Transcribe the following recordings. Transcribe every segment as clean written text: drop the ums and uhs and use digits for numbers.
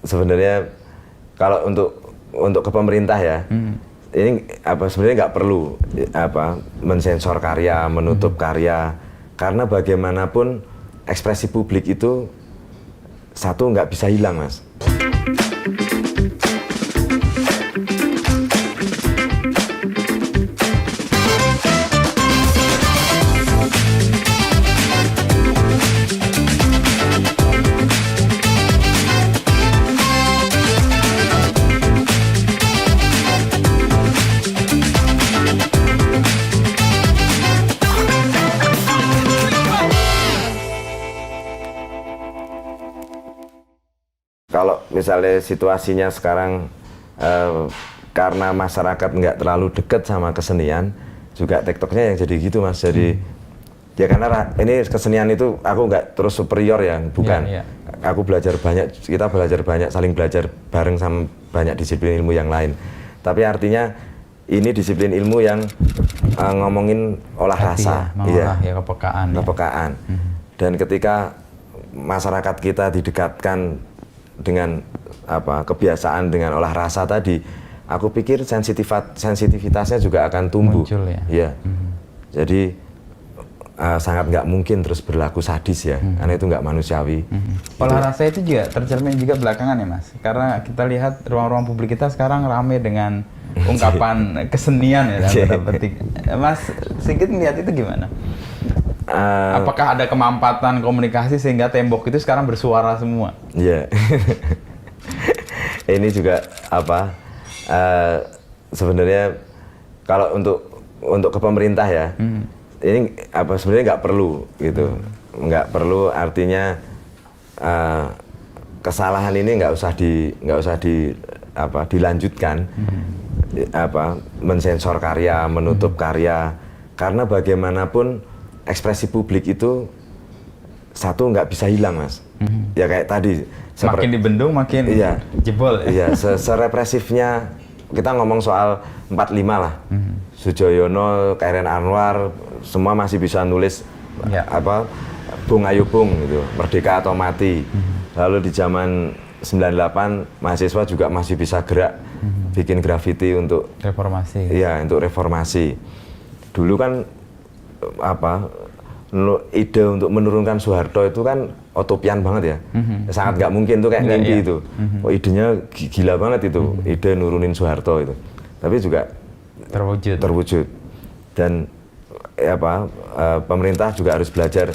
sebenarnya kalau untuk ke pemerintah ya, ini sebenarnya nggak perlu mensensor karya, menutup karya, karena bagaimanapun ekspresi publik itu satu nggak bisa hilang, Mas. Kalau misalnya situasinya sekarang karena masyarakat nggak terlalu dekat sama kesenian, juga TikToknya yang jadi gitu, Mas. Jadi ya karena ini kesenian itu aku nggak terus superior ya, bukan. Aku belajar banyak, kita belajar banyak, saling belajar bareng sama banyak disiplin ilmu yang lain. Tapi artinya ini disiplin ilmu yang ngomongin olah rasa, kepekaan. Dan ketika masyarakat kita didekatkan dengan kebiasaan dengan olah rasa tadi, aku pikir sensitivitasnya juga akan tumbuh. Muncul, ya. Jadi sangat nggak mungkin terus berlaku sadis ya, karena itu nggak manusiawi. Olah rasa itu juga tercermin juga belakangan ya, Mas, karena kita lihat ruang-ruang publik kita sekarang ramai dengan ungkapan kesenian ya, dalam petik. Mas Sigit melihat itu gimana? Apakah ada kemampatan komunikasi sehingga tembok itu sekarang bersuara semua? Iya. Ini juga sebenarnya kalau untuk ke pemerintah ya, ini sebenarnya nggak perlu gitu, nggak perlu, artinya kesalahan ini nggak usah dilanjutkan, mensensor karya, menutup karya, karena bagaimanapun ekspresi publik itu satu nggak bisa hilang, Mas. Ya kayak tadi. Makin dibendung makin jebol. Iya, serepresifnya kita ngomong soal 45 lah. Sujoyono, Kairen Anwar, semua masih bisa nulis Bung Ayo Bung gitu, Merdeka atau Mati. Lalu di zaman 98 mahasiswa juga masih bisa gerak bikin grafiti untuk reformasi. Iya, untuk reformasi. Dulu kan ide untuk menurunkan Soeharto itu kan utopian banget ya, sangat nggak mungkin tuh, kayak mimpi itu. Idenya gila banget itu, ide nurunin Soeharto itu, tapi juga terwujud. Dan pemerintah juga harus belajar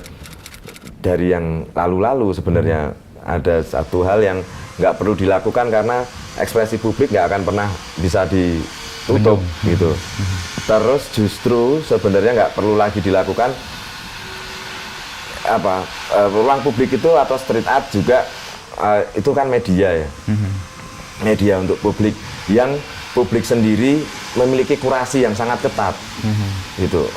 dari yang lalu-lalu. Sebenarnya ada satu hal yang nggak perlu dilakukan karena ekspresi publik nggak akan pernah bisa ditutup gitu. Terus justru sebenarnya nggak perlu lagi dilakukan ruang publik itu atau street art juga itu kan media ya, media untuk publik, yang publik sendiri memiliki kurasi yang sangat ketat, gitu.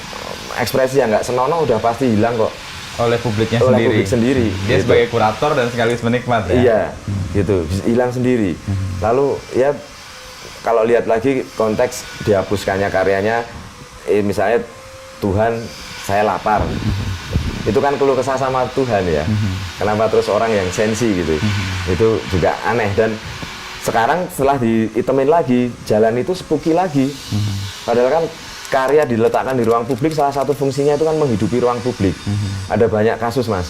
Ekspresi yang nggak senonoh udah pasti hilang kok oleh publiknya publik sendiri. Dia gitu, sebagai kurator dan sekaligus menikmat ya. Iya, gitu, hilang sendiri. Lalu ya kalau lihat lagi konteks dihapuskannya karyanya, misalnya Tuhan saya lapar. Itu kan keluh kesah sama Tuhan ya. Kenapa terus orang yang sensi gitu? Itu juga aneh. Dan sekarang setelah diitemin lagi, jalan itu spooky lagi. Padahal kan karya diletakkan di ruang publik, salah satu fungsinya itu kan menghidupi ruang publik. Ada banyak kasus, Mas.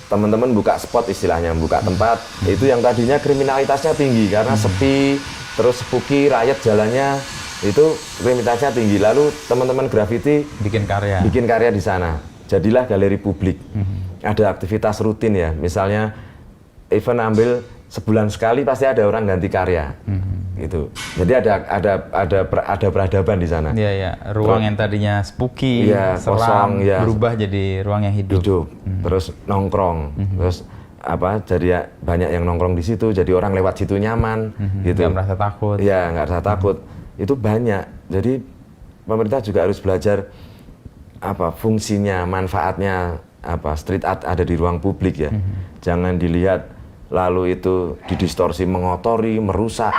Teman-teman buka spot istilahnya, buka tempat. Itu yang tadinya kriminalitasnya tinggi karena sepi, terus spooky, rakyat jalannya itu kriminalitasnya tinggi. Lalu teman-teman grafiti bikin karya di sana. Jadilah galeri publik. Ada aktivitas rutin ya, misalnya event ambil sebulan sekali pasti ada orang ganti karya, gitu. Jadi ada peradaban di sana. Iya. Ruang yang tadinya spooky, seram, berubah jadi ruang yang hidup. Terus nongkrong, terus jadi banyak yang nongkrong di situ, jadi orang lewat situ nyaman, gitu. Nggak merasa takut. Iya, nggak rasa takut. Itu banyak. Jadi pemerintah juga harus belajar fungsinya, manfaatnya street art ada di ruang publik ya. Jangan dilihat lalu itu didistorsi, mengotori, merusak.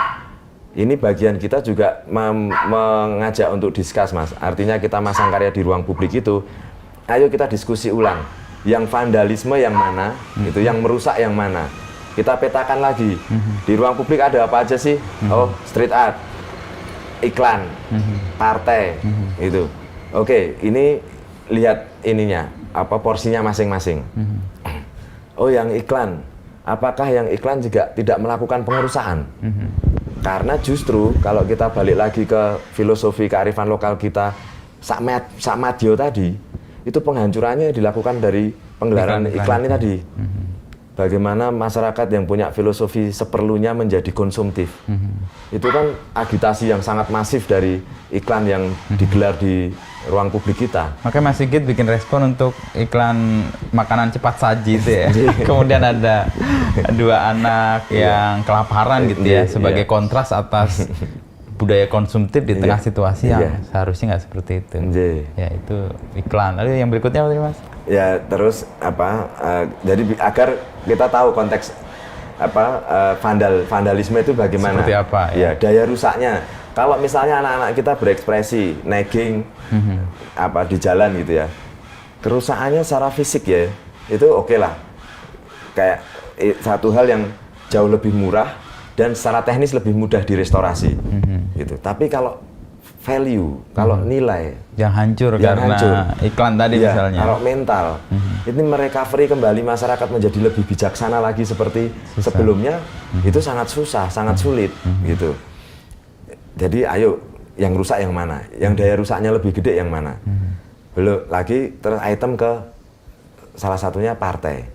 Ini bagian kita juga mengajak untuk discuss, Mas. Artinya kita masang karya di ruang publik itu, ayo kita diskusi ulang. Yang vandalisme yang mana, itu yang merusak yang mana. kita petakan lagi. Di ruang publik ada apa aja sih? Oh, street art, iklan, partai, itu. Oke, ini lihat ininya, apa porsinya masing-masing. Oh, yang iklan, apakah yang iklan juga tidak melakukan pengerusakan? Karena justru kalau kita balik lagi ke filosofi kearifan lokal kita, Sakmadio tadi, itu penghancurannya dilakukan dari penggelaran iklan ini tadi. Bagaimana masyarakat yang punya filosofi seperlunya menjadi konsumtif. Itu kan agitasi yang sangat masif dari iklan yang digelar di ruang publik kita. Makanya Mas Sigit bikin respon untuk iklan makanan cepat saji itu ya. Kemudian ada dua anak yang kelaparan gitu ya, sebagai kontras atas budaya konsumtif di tengah situasi yang seharusnya nggak seperti itu. Ya itu iklan. Lalu yang berikutnya apa tadi Mas? Ya terus jadi agar kita tahu konteks vandalisme itu bagaimana. Seperti apa ya? Daya rusaknya. Kalau misalnya anak-anak kita berekspresi, nagging di jalan gitu ya, kerusakannya secara fisik ya, itu oke lah. Kayak satu hal yang jauh lebih murah dan secara teknis lebih mudah direstorasi. Gitu. Tapi kalau value, kalau nilai yang hancur karena iklan tadi misalnya. Kalau mental, ini merecovery kembali masyarakat menjadi lebih bijaksana lagi seperti sebelumnya, itu sangat susah, sangat sulit gitu. Jadi ayo, yang rusak yang mana? Yang daya rusaknya lebih gede yang mana? Belum lagi item ke salah satunya partai,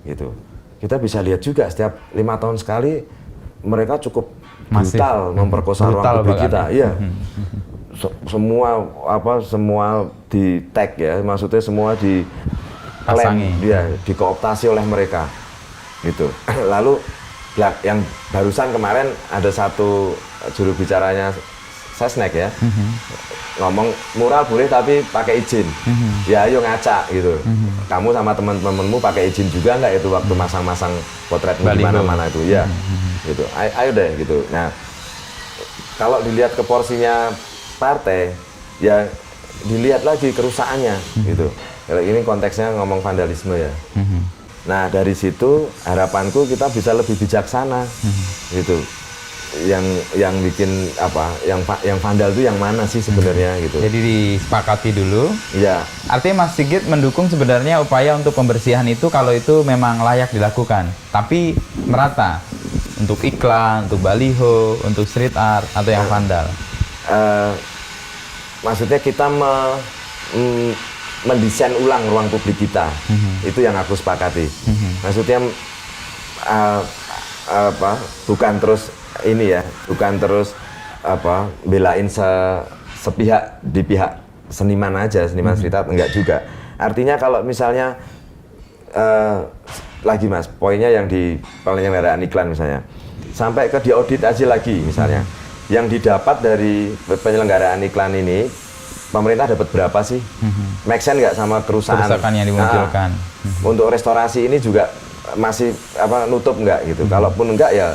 gitu. Kita bisa lihat juga setiap 5 tahun sekali mereka cukup brutal memperkosa ruang publik kita. Iya. Semua di tag ya, maksudnya semua di dikooptasi oleh mereka gitu. Lalu yang barusan kemarin ada satu juru bicaranya Sesnek ya, ngomong mural boleh tapi pakai izin. Ya ayo ngaca gitu. Kamu sama teman-temanmu pakai izin juga nggak itu waktu masang-masang potret di mana-mana itu ya. Gitu. Ayo deh gitu. Nah, kalau dilihat ke porsinya partai, ya dilihat lagi kerusakannya gitu. Kalau ini konteksnya ngomong vandalisme ya. Nah, dari situ harapanku kita bisa lebih bijaksana gitu. Yang bikin yang vandal itu yang mana sih sebenarnya gitu. Jadi disepakati dulu. Iya. Artinya Mas Sigit mendukung sebenarnya upaya untuk pembersihan itu kalau itu memang layak dilakukan, tapi merata untuk iklan, untuk baliho, untuk street art atau yang vandal. Maksudnya kita mendesain ulang ruang publik kita. Itu yang aku sepakati. Maksudnya bukan terus bukan terus belain sepihak di pihak seniman aja, seniman street art, enggak juga. Artinya kalau misalnya lagi Mas, poinnya yang di penyelenggaraan iklan misalnya, sampai ke diaudit aja lagi misalnya, yang didapat dari penyelenggaraan iklan ini, pemerintah dapat berapa sih? Make sense nggak sama kerusakan yang dimunculkan? Untuk restorasi ini juga masih nutup nggak gitu? Kalaupun enggak ya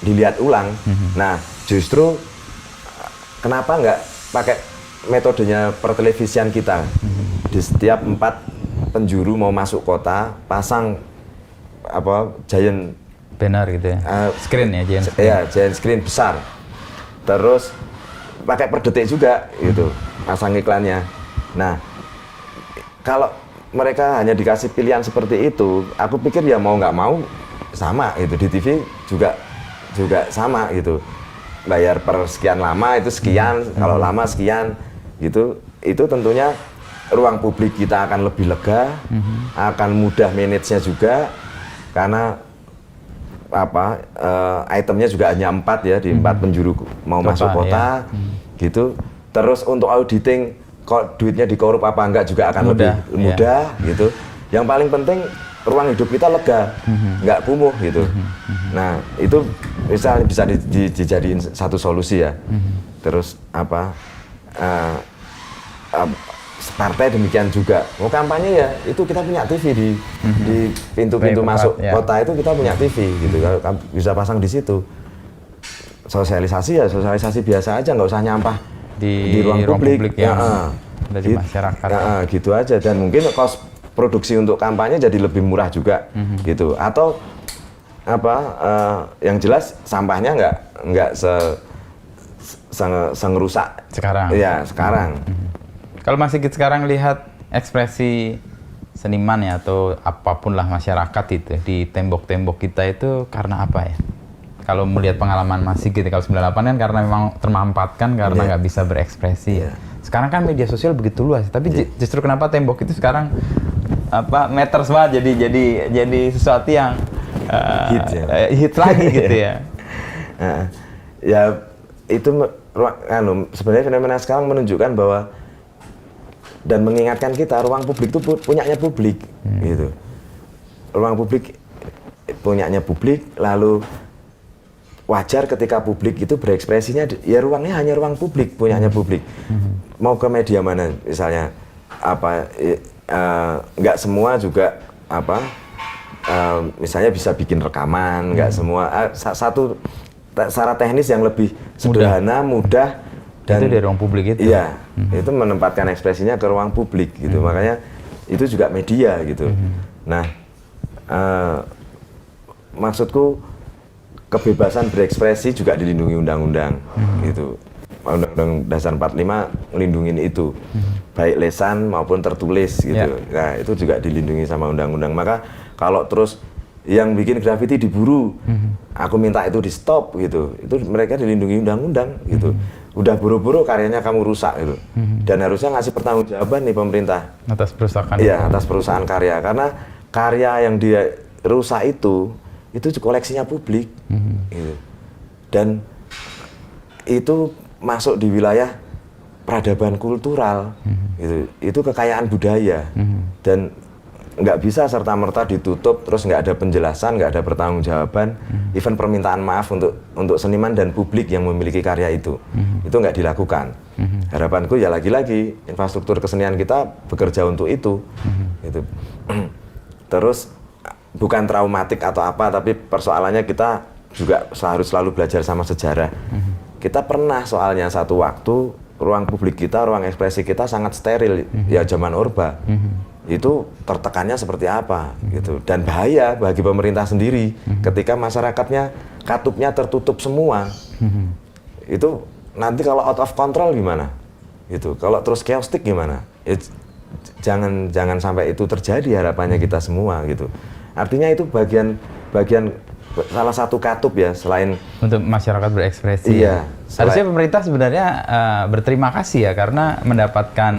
dilihat ulang. Nah, justru kenapa nggak pakai metodenya pertelevisian kita? Di setiap 4 penjuru mau masuk kota, pasang giant banner gitu ya, screen ya, giant screen. Ya, giant screen besar. Terus pakai per detik juga gitu, pasang iklannya. Nah, kalau mereka hanya dikasih pilihan seperti itu, aku pikir ya mau nggak mau sama gitu. Di TV juga sama gitu, bayar per sekian lama itu sekian, kalau lama sekian gitu. Itu tentunya ruang publik kita akan lebih lega, akan mudah manage-nya juga, karena itemnya juga hanya 4 ya, di 4 penjuru mau masuk kota gitu. Terus untuk auditing kok duitnya dikorup apa enggak juga akan lebih mudah gitu. Yang paling penting ruang hidup kita lega, nggak kumuh gitu. Nah, itu bisa dijadiin satu solusi ya. Terus partai demikian juga. Mau kampanye ya, itu kita punya TV di pintu-pintu masuk kota itu kita punya TV gitu. Kalau bisa pasang di situ. Sosialisasi biasa aja, nggak usah nyampah di ruang publik yang dari masyarakat. Gitu aja. Dan mungkin cost produksi untuk kampanye jadi lebih murah juga gitu. Atau yang jelas sampahnya nggak ngerusak sekarang. Iya, sekarang. Kalau Mas Sigit sekarang lihat ekspresi seniman ya atau apapun lah masyarakat itu di tembok-tembok kita itu karena apa ya? Kalau melihat pengalaman Mas Sigit kalau 98 kan karena memang termampatkan karena nggak bisa berekspresi. Sekarang kan media sosial begitu luas, tapi justru kenapa tembok itu sekarang meters banget jadi sesuatu yang hit lagi gitu ya. Ya itu sebenarnya fenomena sekarang menunjukkan bahwa dan mengingatkan kita ruang publik itu punyanya publik gitu. Ruang publik punyanya publik, lalu wajar ketika publik itu berekspresinya ya ruangnya hanya ruang publik, punyanya publik. Mau ke media mana misalnya nggak semua juga misalnya bisa bikin rekaman, nggak semua satu secara teknis yang lebih sederhana, mudah dan itu di ruang publik itu. Iya, itu menempatkan ekspresinya ke ruang publik gitu. Makanya itu juga media gitu. Nah, maksudku kebebasan berekspresi juga dilindungi undang-undang gitu. Undang-Undang Dasar 45 melindungi itu, baik lesan maupun tertulis gitu. Nah, itu juga dilindungi sama undang-undang. Maka kalau terus yang bikin grafiti diburu, aku minta itu di stop gitu. Itu mereka dilindungi undang-undang gitu. Udah buru-buru karyanya kamu rusak gitu. Dan harusnya ngasih pertanggungjawaban nih pemerintah atas perusahaan. Iya, atas perusahaan karya. Karena karya yang dia rusak itu koleksinya publik. Gitu. Dan itu masuk di wilayah peradaban kultural. Gitu. Itu kekayaan budaya. Dan nggak bisa serta-merta ditutup, terus nggak ada penjelasan, nggak ada pertanggungjawaban, even permintaan maaf untuk seniman dan publik yang memiliki karya itu nggak dilakukan. Harapanku ya lagi-lagi infrastruktur kesenian kita bekerja untuk itu. Gitu. Terus bukan traumatik atau apa, tapi persoalannya kita juga harus selalu belajar sama sejarah. Kita pernah soalnya satu waktu ruang publik kita, ruang ekspresi kita sangat steril, ya zaman Orba. Itu tertekannya seperti apa gitu, dan bahaya bagi pemerintah sendiri ketika masyarakatnya katupnya tertutup semua. Itu nanti kalau out of control gimana gitu, kalau terus chaotic gimana. Jangan sampai itu terjadi, harapannya kita semua gitu. Artinya itu bagian salah satu katup ya, selain untuk masyarakat berekspresi. Iya. Harusnya pemerintah sebenarnya berterima kasih ya karena mendapatkan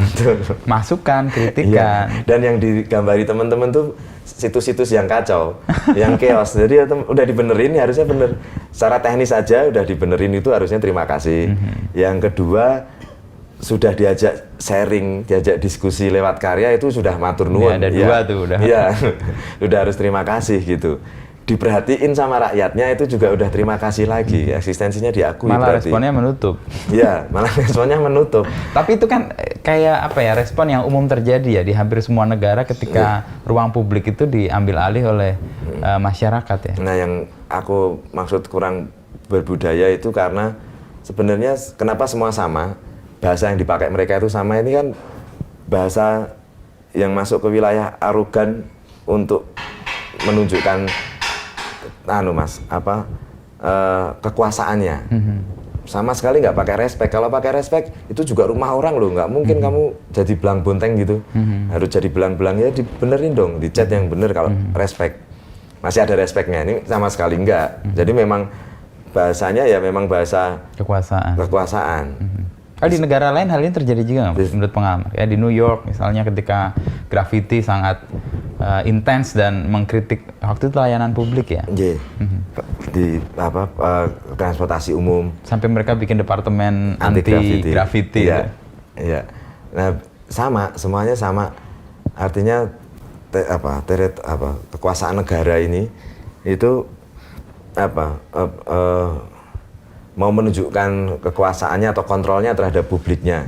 masukan, kritikan. Iya. Dan yang digambari teman-teman tuh situs-situs yang kacau, yang chaos. Jadi udah dibenerin, harusnya bener. Secara teknis saja udah dibenerin, itu harusnya terima kasih. Yang kedua, sudah diajak sharing, diajak diskusi lewat karya, itu sudah matur nuwun. Ya, ada dua tuh udah. Iya, udah harus terima kasih gitu. Diperhatiin sama rakyatnya, itu juga udah terima kasih lagi, eksistensinya diakui. Malah berarti responnya menutup. Iya, malah responnya menutup. Tapi itu kan kayak apa ya, respon yang umum terjadi ya di hampir semua negara ketika ruang publik itu diambil alih oleh masyarakat ya. Nah, yang aku maksud kurang berbudaya itu karena sebenarnya kenapa semua sama, bahasa yang dipakai mereka itu sama, ini kan bahasa yang masuk ke wilayah arogan untuk menunjukkan kekuasaannya. Sama sekali nggak pakai respect. Kalau pakai respect itu juga rumah orang loh, nggak mungkin kamu jadi belang bonteng gitu. Harus jadi belang-belang, ya dibenerin dong, dicat yang bener. Kalau respect masih ada respectnya, ini sama sekali nggak. Jadi memang bahasanya ya memang bahasa kekuasaan. Kalau di negara lain hal ini terjadi juga nggak menurut pengalaman? Ya di New York misalnya ketika graffiti sangat intens dan mengkritik waktu itu layanan publik ya. Di transportasi umum. Sampai mereka bikin departemen anti graffiti. Iya. Iya. Nah, sama, semuanya sama. Artinya kekuasaan negara ini itu mau menunjukkan kekuasaannya atau kontrolnya terhadap publiknya.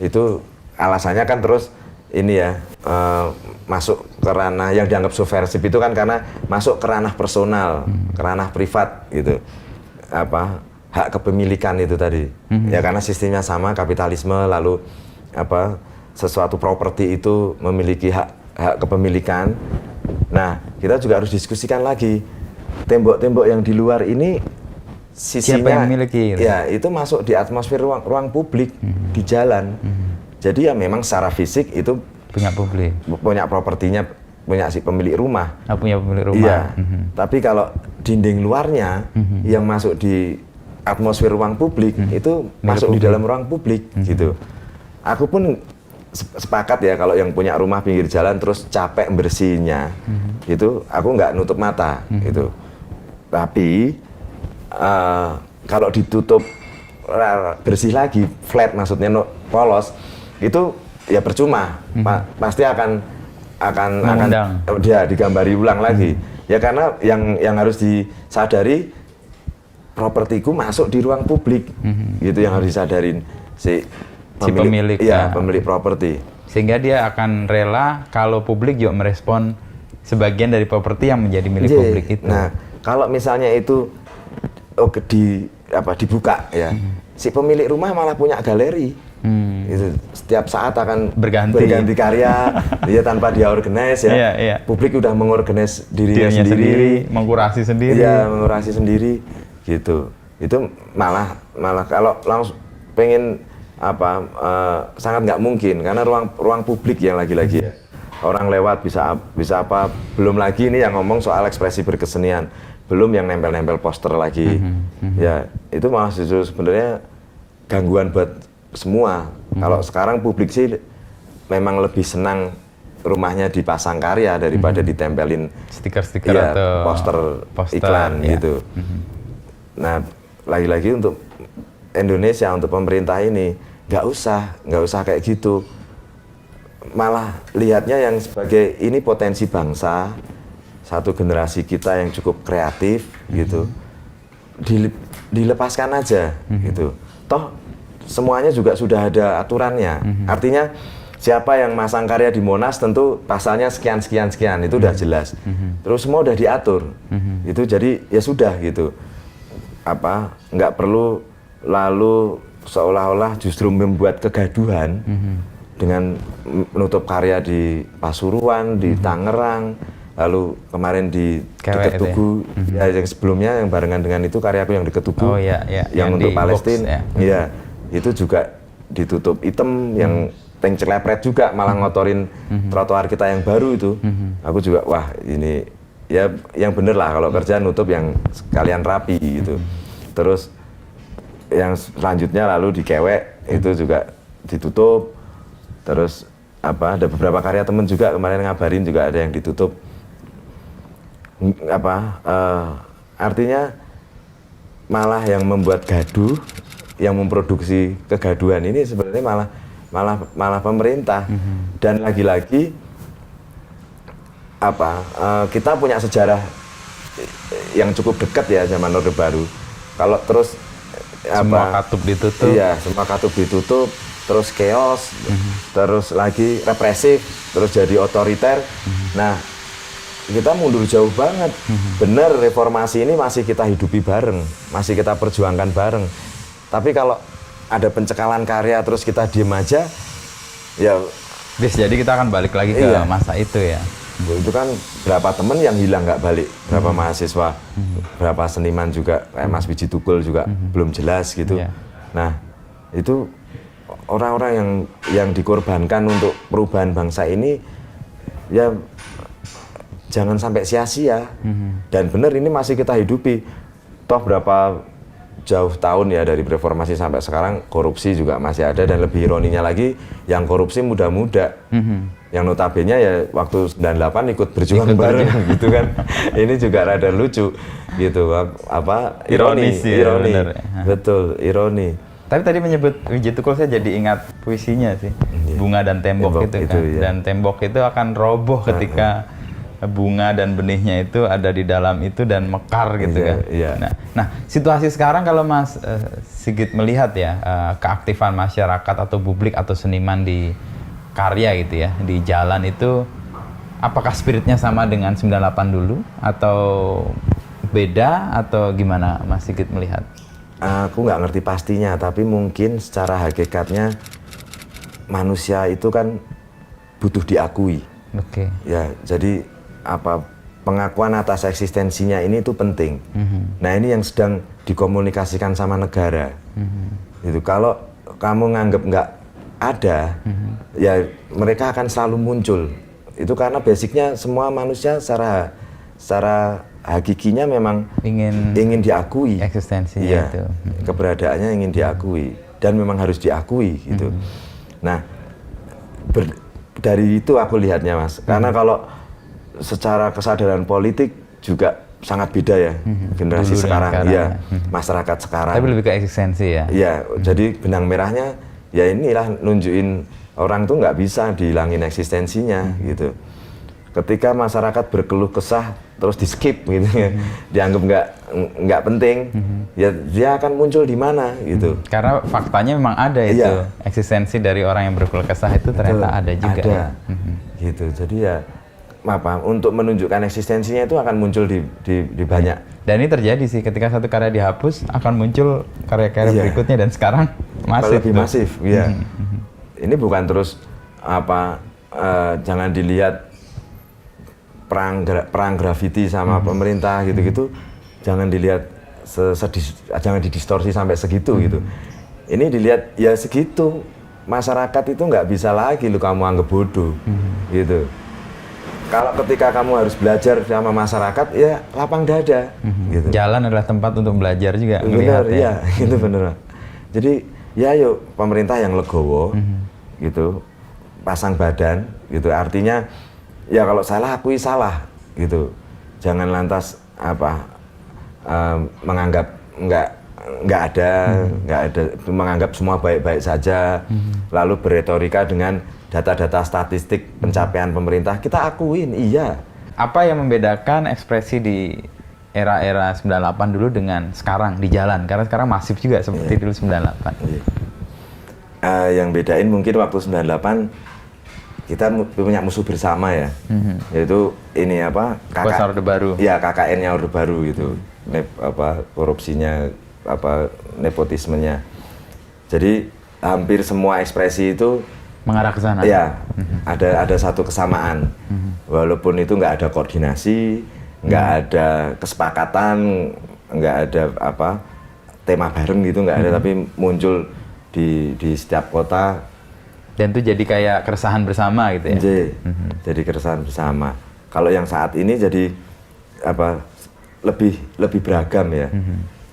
Itu alasannya kan terus ini ya, masuk ke ranah yang dianggap subversif itu kan karena masuk ke ranah personal, ke ranah privat gitu. Hak kepemilikan itu tadi. Ya karena sistemnya sama, kapitalisme, lalu sesuatu properti itu memiliki hak hak kepemilikan. Nah, kita juga harus diskusikan lagi tembok-tembok yang di luar ini sisinya, siapa yang memiliki? Ya, itu masuk di atmosfer ruang publik di jalan. Jadi ya memang secara fisik itu punya publik, punya propertinya, punya si pemilik rumah. Punya pemilik rumah. Iya. Tapi kalau dinding luarnya yang masuk di atmosfer ruang publik itu masuk di dalam ruang publik gitu. Aku pun sepakat ya kalau yang punya rumah pinggir jalan terus capek bersihnya, itu aku nggak nutup mata gitu. Tapi kalau ditutup bersih lagi, flat maksudnya polos, itu ya percuma, pasti akan dia digambari ulang lagi. Ya karena yang harus disadari propertiku masuk di ruang publik, gitu yang harus disadarin si pemilik, pemilik properti. Sehingga dia akan rela kalau publik juga merespon sebagian dari properti yang menjadi milik publik itu. Nah, kalau misalnya itu dibuka ya, si pemilik rumah malah punya galeri. Itu setiap saat akan berganti karya, dia tanpa dia organize ya. Publik udah mengorganize dirinya sendiri, mengkurasi sendiri. Iya, mengkurasi sendiri gitu. Itu malah kalau langsung pengen sangat nggak mungkin karena ruang publik yang lagi-lagi ya. Orang lewat bisa apa, belum lagi ini yang ngomong soal ekspresi berkesenian, belum yang nempel-nempel poster lagi. Ya, itu malah justru sebenarnya gangguan buat semua. Kalau sekarang publik sih memang lebih senang rumahnya dipasang karya daripada ditempelin stiker-stiker atau poster iklan gitu. Nah, lagi-lagi untuk Indonesia, untuk pemerintah ini nggak usah kayak gitu. Malah lihatnya yang sebagai ini potensi bangsa, satu generasi kita yang cukup kreatif gitu, dilepaskan aja gitu. Toh semuanya juga sudah ada aturannya. Artinya siapa yang masang karya di Monas tentu pasalnya sekian itu udah jelas. Terus semua udah diatur. Itu jadi ya sudah gitu. Nggak perlu lalu seolah-olah justru membuat kegaduhan dengan menutup karya di Pasuruan, di Tangerang, lalu kemarin di dekat Tugu, ya yang sebelumnya yang barengan dengan itu karyaku yang dekat Tugu, yang untuk Palestina, itu juga ditutup hitam, yang tank celepret juga malah ngotorin trotoar kita yang baru itu. Aku juga wah ini ya yang bener lah kalau kerja nutup yang sekalian rapi gitu. Terus yang selanjutnya lalu dikewek itu juga ditutup. Terus ada beberapa karya temen juga kemarin ngabarin juga ada yang ditutup. Artinya malah yang membuat gaduh, yang memproduksi kegaduhan ini sebenarnya malah pemerintah. Dan lagi-lagi kita punya sejarah yang cukup dekat ya zaman Orde Baru. Kalau terus semua katup ditutup. Iya, semua katup ditutup, terus chaos, terus lagi represif, terus jadi otoriter. Nah, kita mundur jauh banget. Bener, reformasi ini masih kita hidupi bareng, masih kita perjuangkan bareng. Tapi kalau ada pencekalan karya terus kita diem aja, ya bisa jadi kita akan balik lagi ke masa itu ya. Itu kan berapa temen yang hilang nggak balik, berapa mahasiswa, berapa seniman juga kayak Mas Wiji Tukul juga belum jelas gitu. Nah, itu orang-orang yang dikorbankan untuk perubahan bangsa ini ya jangan sampai sia-sia. Dan benar ini masih kita hidupi. Toh berapa jauh tahun ya dari reformasi sampai sekarang korupsi juga masih ada, dan lebih ironinya lagi yang korupsi muda-muda. Yang notabene ya waktu 98 ikut berjuang bareng gitu kan. Ini juga rada lucu gitu. Ironi. Bener, ya. Betul, ironi. Tapi tadi menyebut Wiji Tukul, saya jadi ingat puisinya sih. Bunga dan tembok itu kan. Ya. Dan tembok itu akan roboh ketika bunga dan benihnya itu ada di dalam itu dan mekar gitu kan. Nah, situasi sekarang kalau Mas Sigit melihat ya keaktifan masyarakat atau publik atau seniman di karya gitu ya, di jalan itu, apakah spiritnya sama dengan 98 dulu atau beda atau gimana Mas Sigit melihat? Aku nggak ngerti pastinya, tapi mungkin secara hakikatnya manusia itu kan butuh diakui. Oke. Ya, jadi pengakuan atas eksistensinya ini itu penting. Nah, ini yang sedang dikomunikasikan sama negara. Itu kalau kamu nganggap nggak ada, ya mereka akan selalu muncul. Itu karena basicnya semua manusia secara hakikinya memang ingin diakui. Eksistensi ya, itu. Keberadaannya ingin diakui dan memang harus diakui gitu. Nah, dari itu aku lihatnya, Mas. Karena kalau secara kesadaran politik juga sangat beda ya, generasi sekarang, ya, masyarakat sekarang. Tapi lebih ke eksistensi ya. Iya, jadi benang merahnya ya inilah nunjukin orang tuh nggak bisa dihilangin eksistensinya gitu. Ketika masyarakat berkeluh kesah terus di skip gitu ya, dianggap nggak penting, ya dia akan muncul di mana gitu. Karena faktanya memang ada itu, eksistensi dari orang yang berkeluh kesah itu ternyata ada juga. Ada, ya. Gitu. Jadi ya untuk menunjukkan eksistensinya itu akan muncul di banyak. Dan ini terjadi sih ketika satu karya dihapus akan muncul karya-karya berikutnya dan sekarang masif. Lebih masif, iya. Ini bukan terus jangan dilihat perang grafiti sama pemerintah gitu-gitu, jangan dilihat jangan didistorsi sampai segitu gitu. Ini dilihat ya segitu, masyarakat itu nggak bisa lagi lu kamu anggap bodoh gitu. Kalau ketika kamu harus belajar sama masyarakat, ya lapang dada. Gitu. Jalan adalah tempat untuk belajar juga. Benar, ya, itu benar. Jadi ya yuk pemerintah yang legowo, gitu, pasang badan, gitu. Artinya ya kalau salah akui salah, gitu. Jangan lantas menganggap nggak ada, menganggap semua baik-baik saja, lalu berretorika dengan data-data statistik pencapaian pemerintah, kita akuin, iya. Apa yang membedakan ekspresi di era-era 98 dulu dengan sekarang di jalan? Karena sekarang masif juga seperti dulu 98. Yang bedain mungkin waktu 98 kita punya musuh bersama ya, yaitu ini Orde Baru. Ya, KKN-nya Orde Baru gitu, korupsinya, nepotismenya. Jadi hampir semua ekspresi itu mengarah ke sana. Ya, ada satu kesamaan. Walaupun itu nggak ada koordinasi, nggak ada kesepakatan, nggak ada tema bareng gitu, nggak ada, tapi muncul di setiap kota. Dan itu jadi kayak keresahan bersama gitu ya? Jadi keresahan bersama. Kalau yang saat ini jadi lebih beragam ya,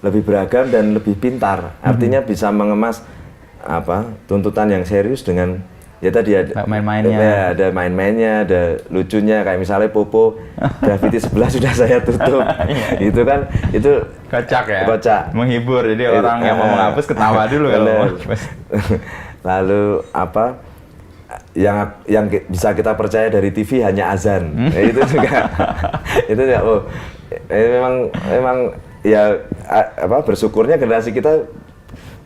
lebih beragam dan lebih pintar. Artinya bisa mengemas tuntutan yang serius dengan ya tadi ada main-mainnya, ada main-mainnya, ada lucunya, kayak misalnya Popo grafiti sebelah sudah saya tutup, gitu kan, itu kocak ya, menghibur, jadi itu, orang yang mau menghapus ketawa dulu kalau mau menghapus. Lalu yang bisa kita percaya dari TV hanya azan, itu juga itu ya memang ya bersyukurnya generasi kita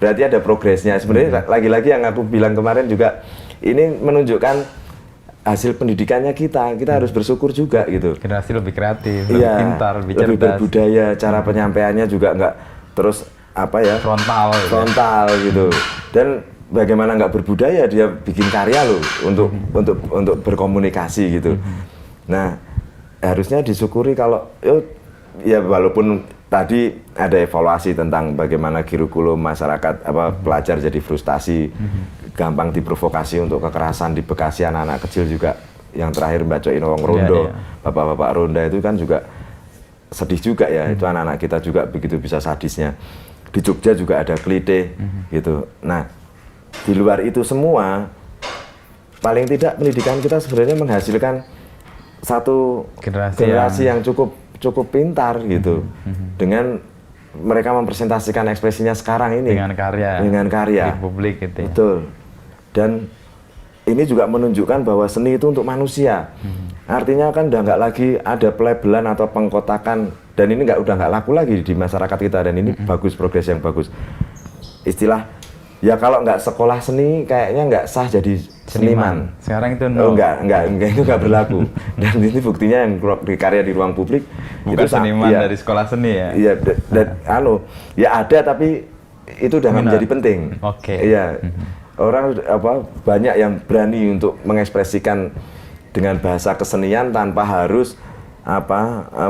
berarti ada progresnya. Sebenarnya lagi-lagi yang aku bilang kemarin juga, ini menunjukkan hasil pendidikannya kita harus bersyukur juga gitu. Generasi lebih kreatif, lebih pintar, lebih cerdas, lebih berbudaya, cara penyampaiannya juga nggak terus frontal gitu. Dan bagaimana nggak berbudaya, dia bikin karya loh untuk berkomunikasi gitu. Nah, harusnya disyukuri kalau ya walaupun tadi ada evaluasi tentang bagaimana kurikulum masyarakat pelajar jadi frustasi, gampang diprovokasi untuk kekerasan di Bekasi, anak-anak kecil juga yang terakhir bacoin wong rondo, bapak-bapak ronda itu kan juga sedih juga ya, itu anak-anak kita juga begitu bisa sadisnya. Di Jogja juga ada klite gitu. Nah, di luar itu semua, paling tidak pendidikan kita sebenarnya menghasilkan satu generasi yang cukup pintar gitu, dengan mereka mempresentasikan ekspresinya sekarang ini dengan karya di publik gitu ya. Betul. Dan ini juga menunjukkan bahwa seni itu untuk manusia. Artinya kan udah nggak lagi ada pelabelan atau pengkotakan, dan ini udah nggak laku lagi di masyarakat kita, dan ini bagus, progres yang bagus. Istilah ya kalau nggak sekolah seni kayaknya nggak sah jadi seniman. Sekarang itu enggak itu nggak berlaku. Dan ini buktinya yang karya di ruang publik bukan itu seniman dari sekolah seni ya. Iya, dan ya ada, tapi itu udah nggak menjadi penting. Oke. Iya. Orang banyak yang berani untuk mengekspresikan dengan bahasa kesenian tanpa harus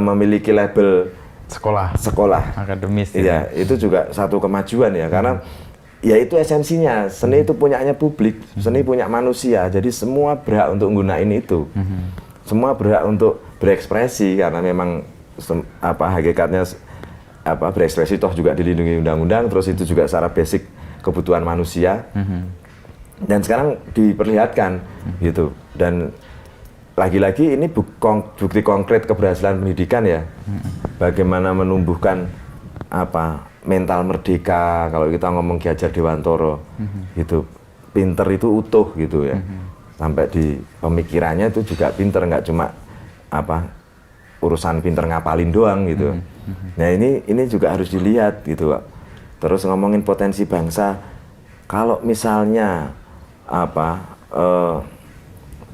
memiliki label sekolah akademis. Iya, itu juga satu kemajuan ya, karena ya itu esensinya, seni itu punyanya publik, seni punya manusia, jadi semua berhak untuk menggunakan itu, semua berhak untuk berekspresi, karena memang hakikatnya berekspresi toh juga dilindungi undang-undang, terus itu juga secara basic kebutuhan manusia, dan sekarang diperlihatkan gitu, dan lagi-lagi ini bukti konkret keberhasilan pendidikan ya, bagaimana menumbuhkan mental merdeka, kalau kita ngomong Ki Hajar Dewantoro, gitu, pinter itu utuh gitu ya, sampai di pemikirannya itu juga pinter, nggak cuma urusan pinter ngapalin doang gitu. Nah ini juga harus dilihat gitu, Pak. Terus ngomongin potensi bangsa, kalau misalnya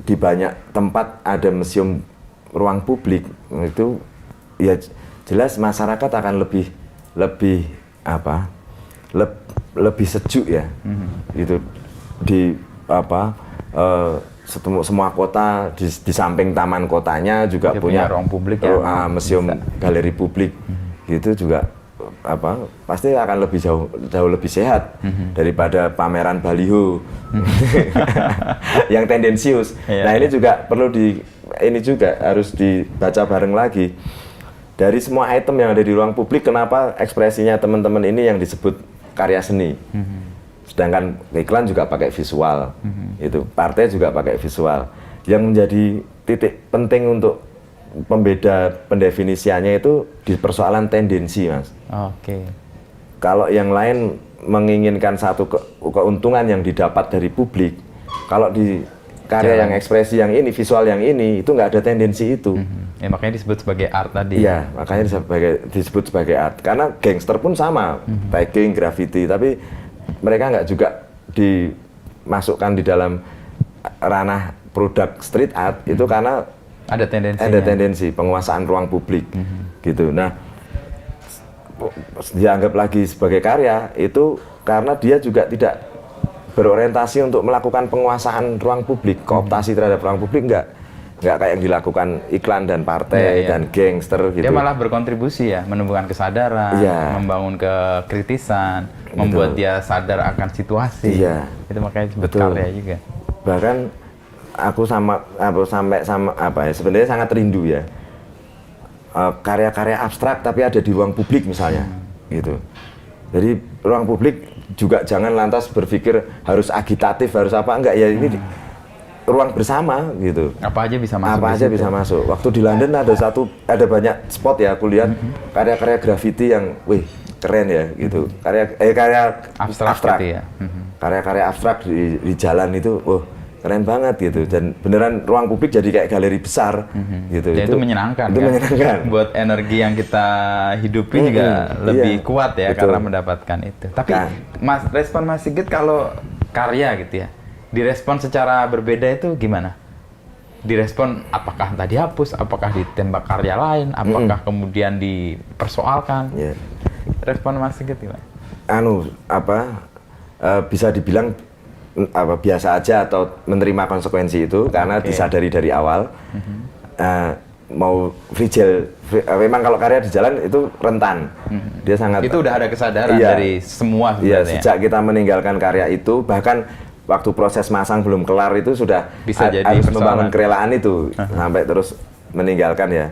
di banyak tempat ada museum ruang publik, itu ya jelas masyarakat akan lebih sejuk ya, gitu, di semua kota di samping taman kotanya juga punya ruang publik ya, museum galeri publik, gitu juga pasti akan jauh lebih sehat daripada pameran baliho yang tendensius. Nah ini juga perlu harus dibaca bareng lagi. Dari semua item yang ada di ruang publik, kenapa ekspresinya teman-teman ini yang disebut karya seni? Sedangkan iklan juga pakai visual, itu partai juga pakai visual. Yang menjadi titik penting untuk pembeda pendefinisiannya itu di persoalan tendensi, Mas. Oke. Kalau yang lain menginginkan satu keuntungan yang didapat dari publik, kalau di karya yang ekspresi yang ini, visual yang ini, itu nggak ada tendensi itu. Ya, makanya disebut sebagai art tadi. Iya, makanya disebut sebagai art. Karena gangster pun sama, tagging, graffiti, tapi mereka nggak juga dimasukkan di dalam ranah produk street art, itu karena ada tendensi penguasaan ruang publik, gitu. Nah, dianggap lagi sebagai karya itu karena dia juga tidak berorientasi untuk melakukan penguasaan ruang publik, kooptasi terhadap ruang publik, nggak kayak yang dilakukan iklan dan partai dan gangster gitu. Dia malah berkontribusi ya, menumbuhkan kesadaran, membangun kekritisan, membuat dia sadar akan situasi. Itu makanya disebut karya juga. Bahkan aku sebenarnya sangat rindu ya karya-karya abstrak tapi ada di ruang publik misalnya, gitu. Jadi ruang publik juga jangan lantas berpikir harus agitatif, harus apa, enggak ya, ini ruang bersama gitu. Apa aja bisa masuk. Apa aja bisa masuk. Waktu di London ada banyak spot ya, aku lihat karya-karya graffiti yang keren ya gitu. Karya abstrak gitu ya. Karya-karya abstrak di jalan itu keren banget gitu, dan beneran ruang publik jadi kayak galeri besar gitu. Ya, itu menyenangkan. Itu menyenangkan. Buat energi yang kita hidupi juga lebih kuat ya, karena mendapatkan itu. Tapi respon Mas Sigit kalau karya gitu ya, direspon secara berbeda itu gimana? Direspon apakah tadi hapus, apakah ditembak karya lain, apakah kemudian dipersoalkan? Respon Mas Sigit gimana? Bisa dibilang biasa aja atau menerima konsekuensi itu karena disadari dari awal. Mau fragile, memang kalau karya di jalan itu rentan. Dia sangat. Itu udah ada kesadaran dari semua sebenarnya. Iya, sejak kita meninggalkan karya itu, bahkan waktu proses masang belum kelar itu sudah bisa jadi harus persoalan. membangun kerelaan itu sampai terus meninggalkan ya.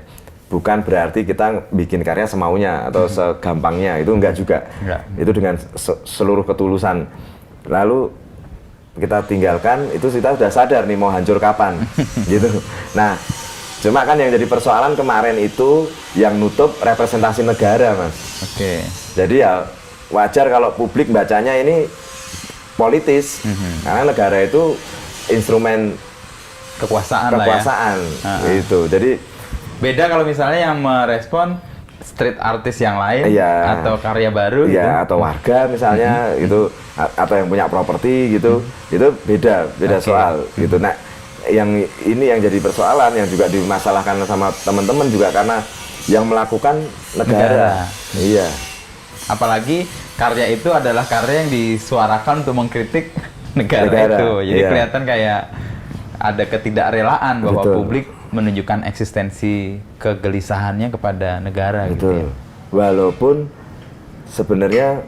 Bukan berarti kita bikin karya semaunya atau segampangnya, itu enggak juga. Itu dengan seluruh ketulusan. Lalu kita tinggalkan, itu kita sudah sadar nih mau hancur kapan, gitu. Nah, cuma kan yang jadi persoalan kemarin itu yang nutup representasi negara, Mas. Jadi ya wajar kalau publik bacanya ini politis, karena negara itu instrumen kekuasaan itu. Jadi beda kalau misalnya yang merespon street artist yang lain atau karya baru gitu. Atau warga misalnya itu, atau yang punya properti gitu, itu beda soal gitu. Nah, yang ini yang jadi persoalan, yang juga dimasalahkan sama teman-teman juga karena yang melakukan negara. Iya. Apalagi karya itu adalah karya yang disuarakan untuk mengkritik negara itu. Jadi kelihatan kayak ada ketidakrelaan bahwa Betul. publik menunjukkan eksistensi kegelisahannya kepada negara gitu Betul. ya. Walaupun sebenarnya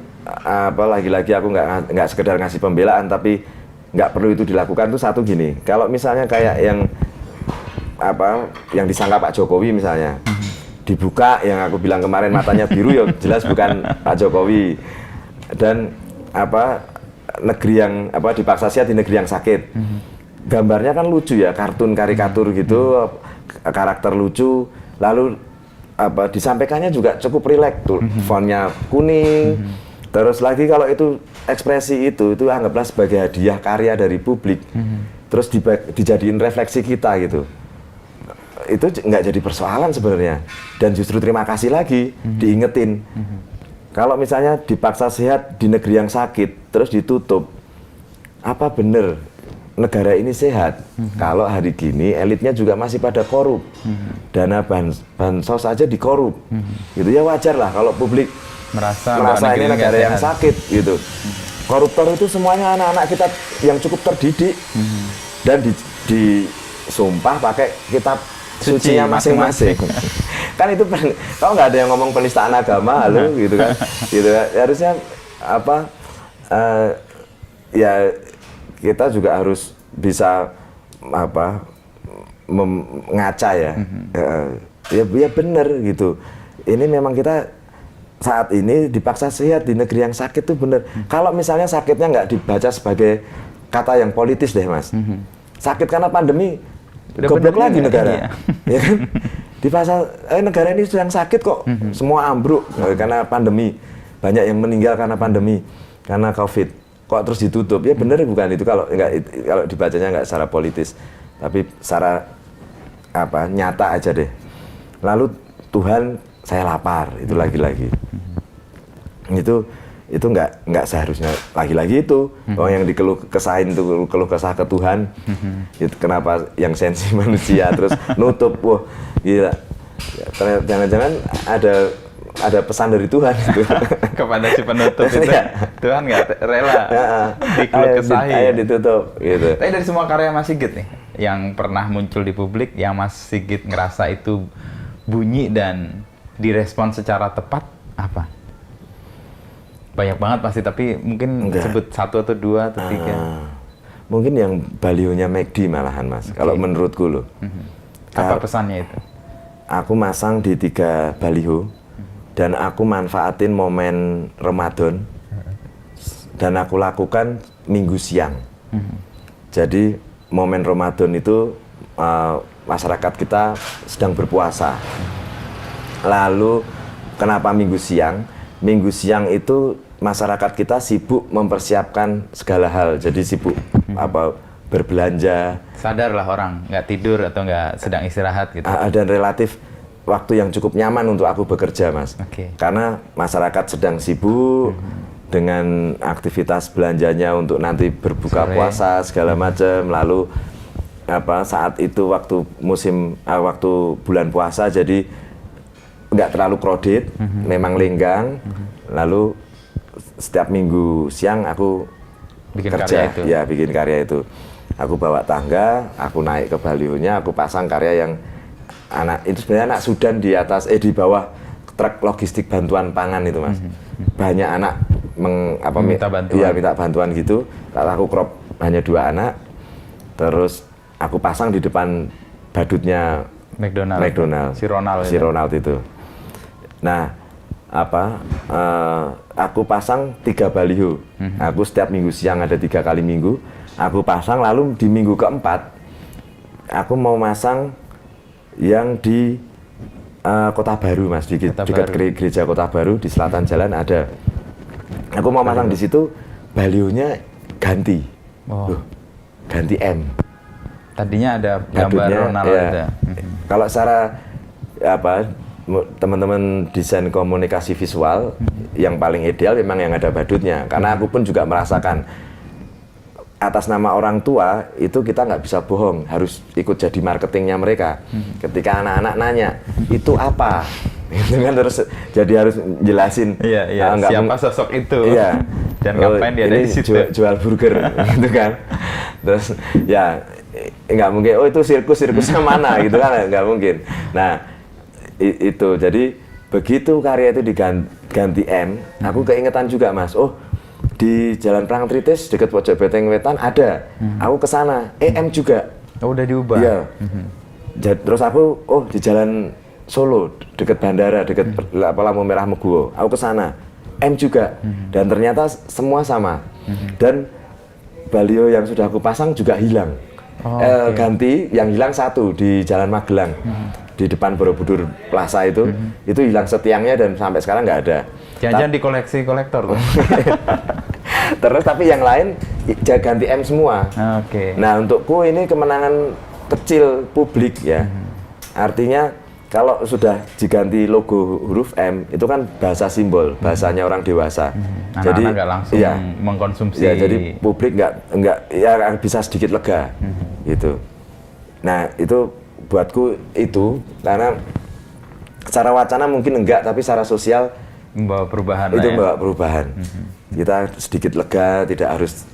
lagi-lagi aku nggak sekedar ngasih pembelaan, tapi nggak perlu itu dilakukan tuh satu gini. Kalau misalnya kayak yang disangka Pak Jokowi misalnya dibuka, yang aku bilang kemarin matanya biru ya jelas bukan Pak Jokowi. Dan negeri yang dipaksa sehat di negeri yang sakit. Gambarnya kan lucu ya, kartun karikatur gitu, karakter lucu, lalu disampaikannya juga cukup rileks tuh, fontnya kuning. Terus lagi kalau itu ekspresi itu anggaplah sebagai hadiah karya dari publik, terus dijadiin refleksi kita gitu. Itu nggak jadi persoalan sebenarnya, dan justru terima kasih lagi diingetin. Kalau misalnya dipaksa sehat di negeri yang sakit terus ditutup, apa bener negara ini sehat? Kalau hari gini elitnya juga masih pada korup, dana bansos aja dikorup, gitu ya wajar lah kalau publik merasa ini negara yang sakit gitu. Koruptor itu semuanya anak-anak kita yang cukup terdidik dan disumpah pakai kitab sucinya masing-masing. Kan itu kalau nggak ada yang ngomong penistaan agama, halo gitu kan, gitu harusnya ya kita juga harus bisa mengaca ya, ya benar gitu. Ini memang kita saat ini dipaksa sehat di negeri yang sakit tuh bener. Kalau misalnya sakitnya nggak dibaca sebagai kata yang politis deh mas, sakit karena pandemi, goblok lagi negara, ya kan? Dipaksa negara ini sedang sakit kok, semua ambruk karena pandemi, banyak yang meninggal karena pandemi, karena COVID, kok terus ditutup? Ya bener bukan itu kalau dibacanya nggak secara politis, tapi secara nyata aja deh. Lalu Tuhan, saya lapar, itu lagi-lagi. Itu nggak seharusnya lagi-lagi itu. Orang yang dikeluh kesahin itu keluh kesah ke Tuhan. Itu kenapa yang sensi manusia terus nutup? Wah, gila. Ya, jangan-jangan ada pesan dari Tuhan gitu. Kepada si penutup itu. Tuhan nggak rela dikeluh kesahin. Ayo ditutup gitu. Tapi dari semua karya Mas Sigit nih yang pernah muncul di publik, yang Mas Sigit ngerasa itu bunyi dan direspon secara tepat, apa? Banyak banget pasti, tapi mungkin sebut satu atau dua atau tiga. Mungkin yang balionya McD malahan mas, kalau menurutku loh. Apa pesannya itu? Aku masang di 3 baliho, dan aku manfaatin momen Ramadan, dan aku lakukan minggu siang. Jadi momen Ramadan itu masyarakat kita sedang berpuasa. Lalu kenapa minggu siang? Minggu siang itu masyarakat kita sibuk mempersiapkan segala hal, jadi sibuk berbelanja. Sadarlah orang nggak tidur atau nggak sedang istirahat gitu. Dan relatif waktu yang cukup nyaman untuk aku bekerja mas. Karena masyarakat sedang sibuk dengan aktivitas belanjanya untuk nanti berbuka puasa segala macam. Lalu saat itu waktu waktu bulan puasa, jadi nggak terlalu crowded, memang lenggang. Lalu setiap minggu siang aku bikin kerja, bikin karya itu. Aku bawa tangga, aku naik ke balihonya, aku pasang karya yang itu sebenarnya anak Sudan di bawah truk logistik bantuan pangan itu mas. Banyak anak minta bantuan. Iya, minta bantuan gitu. Lalu aku crop hanya 2 anak, terus aku pasang di depan badutnya McDonald. Si Ronald itu. Nah, aku pasang 3 baliho. Aku setiap minggu siang ada 3 kali minggu. Aku pasang, lalu di minggu keempat aku mau masang yang di Kota Baru mas, di dekat gereja Kota Baru di selatan jalan ada. Aku mau masang di situ, balihonya ganti, ganti M. Tadinya ada gambar Ronald ada. Kalau secara teman-teman desain komunikasi visual, yang paling ideal memang yang ada badutnya, karena aku pun juga merasakan atas nama orang tua itu kita nggak bisa bohong, harus ikut jadi marketingnya mereka. Ketika anak-anak nanya itu apa, itu kan harus jelasin siapa sosok itu, dan ngapain dia ada di situ, jual burger gitu kan. Terus ya nggak mungkin. Oh itu sirkusnya mana gitu kan, nggak mungkin. Nah itu jadi begitu karya itu diganti M, aku keingetan juga Mas. Oh di Jalan Prang Tritis dekat pojok Beteng Wetan ada. Aku kesana, M juga. Oh, udah diubah. Iya. Terus aku di Jalan Solo dekat bandara, dekat lampu merah Meguwo. Aku kesana, M juga. Dan ternyata semua sama. Dan baliho yang sudah aku pasang juga hilang. Ganti, yang hilang satu di Jalan Magelang. Di depan Borobudur Plaza itu hilang setiangnya dan sampai sekarang nggak ada. Jangan-jangan di koleksi kolektor tuh. Terus tapi yang lain ganti M semua. Nah untukku ini kemenangan kecil publik ya. Artinya kalau sudah diganti logo huruf M itu kan bahasa simbol, bahasanya orang dewasa. Jadi nggak langsung mengkonsumsi. Ya, jadi publik nggak ya bisa sedikit lega gitu. Nah itu buatku itu karena secara wacana mungkin enggak, tapi secara sosial membawa perubahan. Itu membawa perubahan. Kita sedikit lega, tidak harus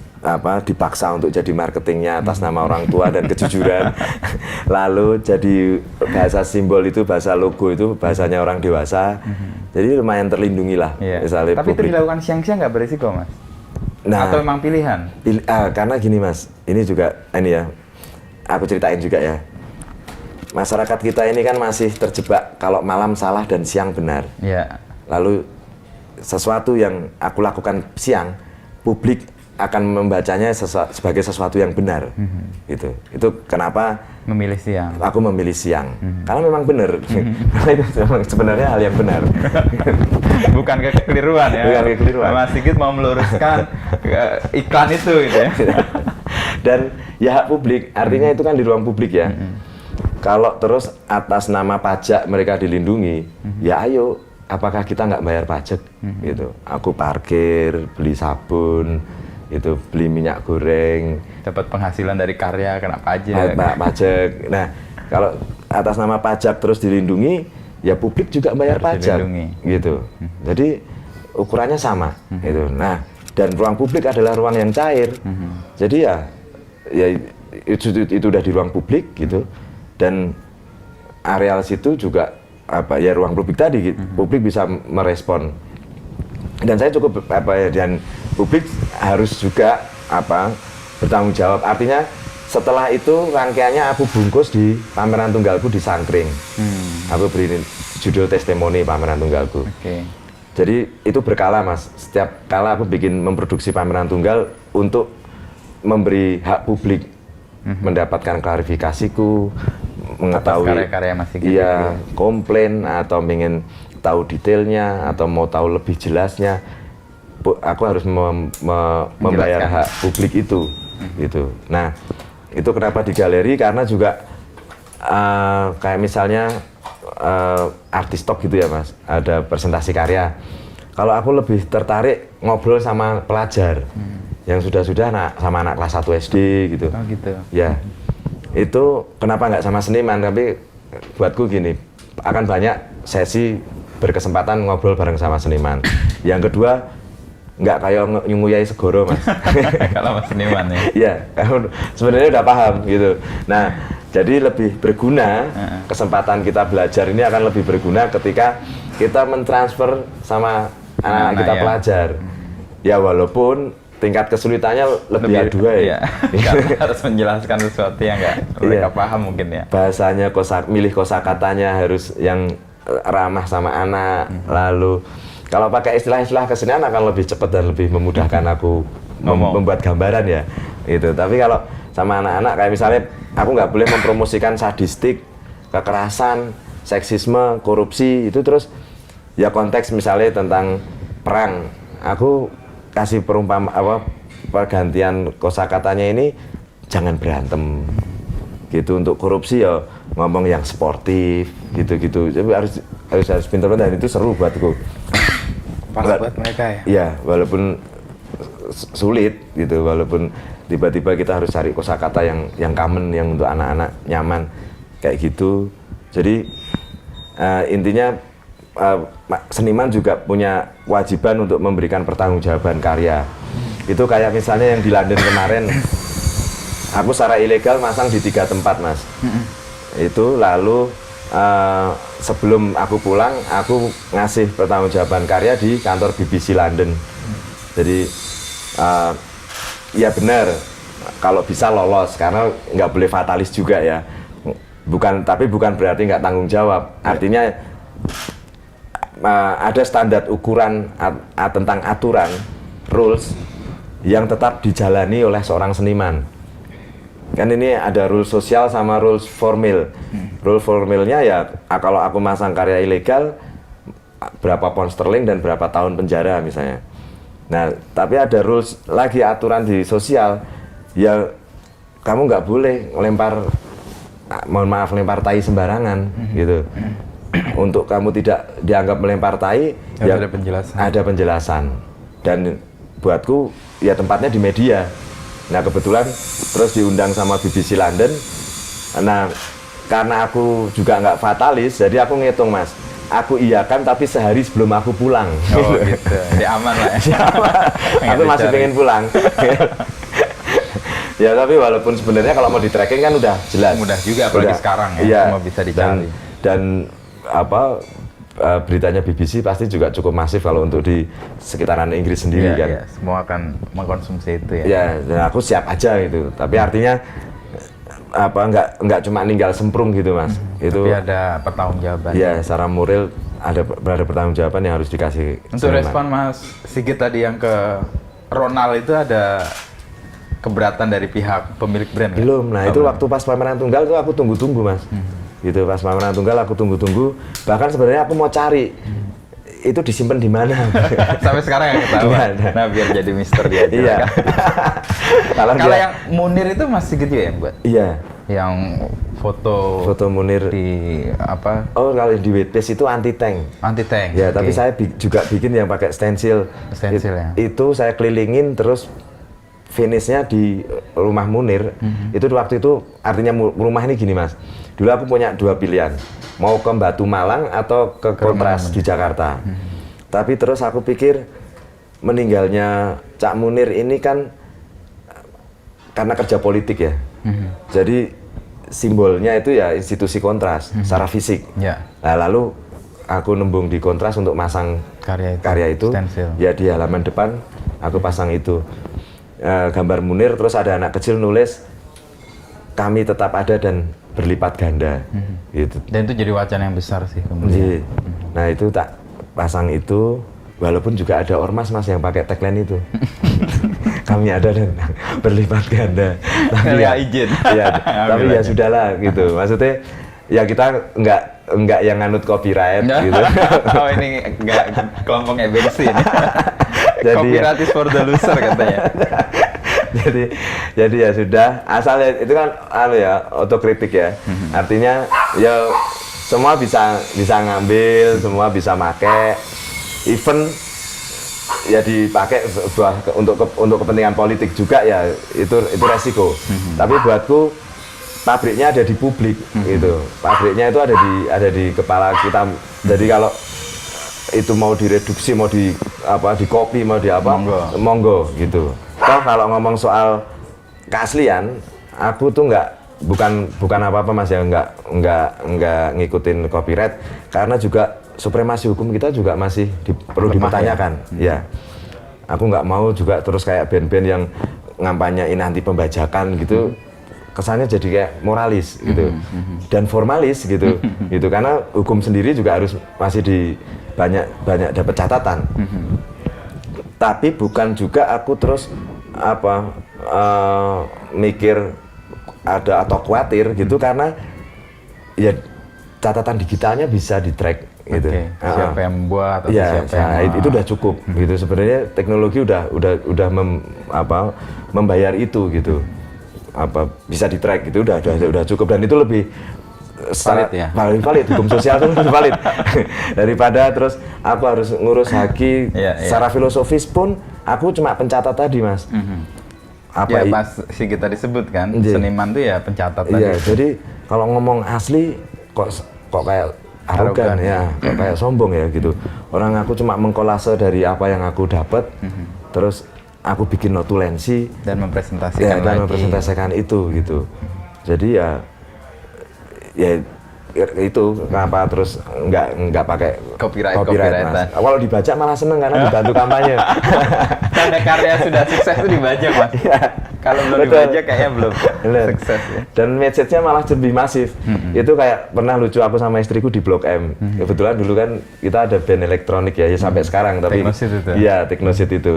dipaksa untuk jadi marketingnya atas nama orang tua dan kejujuran. Lalu jadi bahasa simbol itu, bahasa logo itu bahasanya orang dewasa. Jadi lumayan terlindungi lah. Misalnya tapi publik. itu dilakukan siang-siang nggak berisiko Mas? Nah, atau memang pilihan? Karena gini Mas, ini juga ya, aku ceritain juga ya. Masyarakat kita ini kan masih terjebak kalau malam salah dan siang benar. Lalu sesuatu yang aku lakukan siang, publik akan membacanya sebagai sesuatu yang benar, gitu. Itu kenapa memilih siang. Aku memilih siang, karena memang benar. Karena itu sebenarnya hal yang benar. Bukan kekeliruan ya. Bukan kekeliruan. Mas Sigit mau meluruskan iklan itu, gitu ya. Dan ya hak publik, artinya itu kan di ruang publik ya. Kalau terus atas nama pajak mereka dilindungi, ya ayo. Apakah kita nggak bayar pajak, gitu? Aku parkir, beli sabun, itu beli minyak goreng, dapat penghasilan dari karya kena pajak. Pajak. Nah, kalau atas nama pajak terus dilindungi, ya publik juga bayar pajak, gitu. Jadi ukurannya sama, gitu. Nah, dan ruang publik adalah ruang yang cair. Jadi ya itu udah di ruang publik, gitu. Dan areal situ juga ruang publik tadi, gitu. Publik bisa merespon. Dan saya cukup dan publik harus juga bertanggung jawab. Artinya setelah itu rangkaiannya aku bungkus di pameran tunggalku di Sangkring. Aku beri judul testimoni pameran tunggalku. Jadi itu berkala Mas. Setiap kala aku memproduksi pameran tunggal untuk memberi hak publik mendapatkan klarifikasiku, mengetahui karya-karya Mas Sigit. Iya, komplain atau ingin tahu detailnya atau mau tahu lebih jelasnya, aku harus membayar hak publik itu, gitu. Nah, itu kenapa di galeri, karena juga kayak misalnya artis top gitu ya Mas, ada presentasi karya. Kalau aku lebih tertarik ngobrol sama pelajar yang sudah sama anak kelas 1 SD gitu. Oh gitu. Ya, itu kenapa nggak sama seniman, tapi buatku gini, akan banyak sesi berkesempatan ngobrol bareng sama seniman. Yang kedua, nggak kayak Nguyai Segoro Mas. Kalau Mas seniman ya. Iya, sebenarnya udah paham gitu. Nah, jadi lebih berguna, kesempatan kita belajar ini akan lebih berguna ketika kita mentransfer sama anak kita pelajar. Ya walaupun tingkat kesulitannya lebih aduai. Iya. Harus menjelaskan sesuatu yang nggak mereka paham mungkin ya. Bahasanya, milih kosakatanya harus yang ramah sama anak. Lalu kalau pakai istilah-istilah kesenian akan lebih cepat dan lebih memudahkan aku membuat gambaran ya. Itu. Tapi kalau sama anak-anak kayak misalnya aku nggak boleh mempromosikan sadistik, kekerasan, seksisme, korupsi itu, terus ya konteks misalnya tentang perang. Aku kasih pergantian kosakatanya ini jangan berantem gitu. Untuk korupsi ya ngomong yang sportif gitu-gitu. Jadi harus pintar-pintar, dan itu seru buatku. Pas buat mereka ya. Iya, walaupun sulit gitu, walaupun tiba-tiba kita harus cari kosakata yang common, yang untuk anak-anak nyaman kayak gitu. Jadi intinya seniman juga punya kewajiban untuk memberikan pertanggungjawaban karya. Itu kayak misalnya yang di London kemarin, aku secara ilegal masang di 3 tempat, Mas. Itu lalu sebelum aku pulang, aku ngasih pertanggungjawaban karya di kantor BBC London. Jadi ya benar, kalau bisa lolos, karena nggak boleh fatalis juga ya. Tapi bukan berarti nggak tanggung jawab. Artinya ada standar ukuran tentang aturan, rules yang tetap dijalani oleh seorang seniman. Kan ini ada rules sosial sama rules formil. Rule formilnya ya kalau aku masang karya ilegal berapa pound sterling dan berapa tahun penjara misalnya. Nah, tapi ada rules lagi, aturan di sosial ya, kamu nggak boleh lempar, mohon maaf, lempar tai sembarangan gitu. Untuk kamu tidak dianggap melempar tai ya ada penjelasan. Dan buatku ya tempatnya di media. Nah, kebetulan terus diundang sama BBC London. Nah, karena aku juga nggak fatalis, jadi aku ngitung, Mas. Aku iyakan tapi sehari sebelum aku pulang. Oh gitu, jadi aman lah ya. Aku masih pengen pulang. Ya tapi walaupun sebenarnya kalau mau di tracking kan udah jelas. Mudah juga, apalagi sekarang ya, iya, semua bisa dicari. Dan beritanya BBC pasti juga cukup masif kalau untuk di sekitaran Inggris sendiri kan. Iya, semua akan mengkonsumsi itu ya. Ya, dan aku siap aja gitu. Tapi artinya nggak cuma ninggal semprung gitu, Mas. Itu tapi ada pertanggungjawaban. Ya, secara moral ada pertanggungjawaban yang harus dikasih. Untuk respon Mas Sigit tadi yang ke Ronald itu ada keberatan dari pihak pemilik brand? Belum. Nah, itu waktu pas pameran tunggal itu aku tunggu-tunggu, Mas. Gitu, pas pameran tunggal aku tunggu-tunggu. Bahkan sebenarnya aku mau cari itu disimpan di mana. Sampai sekarang nggak ketahuan. Nah, biar jadi misteri aja. Iya. Kalau yang Munir itu masih gitu ya, buat? Iya. Yang foto Munir di apa? Oh, kalau di Wetpage itu anti tank. Anti tank. Ya, tapi saya juga bikin yang pakai stensil. Stensil ya. Itu saya kelilingin terus finishnya di rumah Munir. Itu waktu itu artinya rumah ini gini, Mas. Dulu aku punya 2 pilihan. Mau ke Batu Malang atau ke Kontras di Jakarta. Tapi terus aku pikir meninggalnya Cak Munir ini kan karena kerja politik ya. Jadi simbolnya itu ya institusi Kontras secara fisik. Nah, lalu aku nembung di Kontras untuk masang karya itu. Ya di halaman depan aku pasang itu gambar Munir, terus ada anak kecil nulis kami tetap ada dan berlipat ganda, gitu. Dan itu jadi wacana yang besar sih kemudian. Nah, itu tak pasang itu, walaupun juga ada ormas, Mas, yang pakai tagline itu. Kami ada dan berlipat ganda. Tapi ya izin. Ya, tapi ya sudahlah gitu. Maksudnya ya kita enggak yang nganut copyright gitu. Oh, ini enggak kelompok bensin. Jadi copyright is for the loser katanya. jadi ya sudah, asal itu kan ya otokritik ya. Artinya ya semua bisa ngambil, semua bisa make, even ya dipakai untuk kepentingan politik juga ya, itu resiko. Tapi buatku pabriknya ada di publik gitu. Pabriknya itu ada di kepala kita. Jadi kalau itu mau direduksi, mau di copy, mau di apa, monggo gitu. Toh kalau ngomong soal keaslian, aku tuh bukan apa-apa, Mas, ya nggak ngikutin copyright, karena juga supremasi hukum kita juga masih perlu dipertanyakan. Ya, aku nggak mau juga terus kayak band-band yang ngampanyain anti pembajakan gitu. Kesannya jadi kayak moralis gitu dan formalis gitu gitu, karena hukum sendiri juga harus masih di banyak dapat catatan. Tapi bukan juga aku terus mikir ada atau khawatir gitu, karena ya catatan digitalnya bisa di track gitu. Siapa yang membuat atau ya, siapa yang itu udah cukup gitu. Sebenarnya teknologi udah membayar itu gitu. Bisa di track gitu, udah cukup, dan itu lebih valid, hukum sosial itu lebih valid daripada terus aku harus ngurus haki. Secara filosofis pun aku cuma pencatat tadi, Mas. Pas Sigit tadi sebut kan, seniman tuh ya pencatat tadi. Jadi kalau ngomong asli kok kayak arogan ya, kok kayak sombong ya gitu. Orang aku cuma mengkolase dari apa yang aku dapat, terus aku bikin notulensi dan mempresentasikan dan mempresentasikan itu gitu. Jadi ya itu kenapa terus nggak pakai copyright Mas. Kalau dibaca malah seneng karena dibantu kampanye. Tanda karya sudah sukses itu dibaca Mas. Ya. Kalau belum dibaca kayaknya belum sukses ya. Dan message-nya malah lebih masif. Itu kayak pernah lucu aku sama istriku di Blok M. Kebetulan dulu kan kita ada band elektronik ya sampai sekarang tapi Teknosit itu. Iya, Teknosit itu.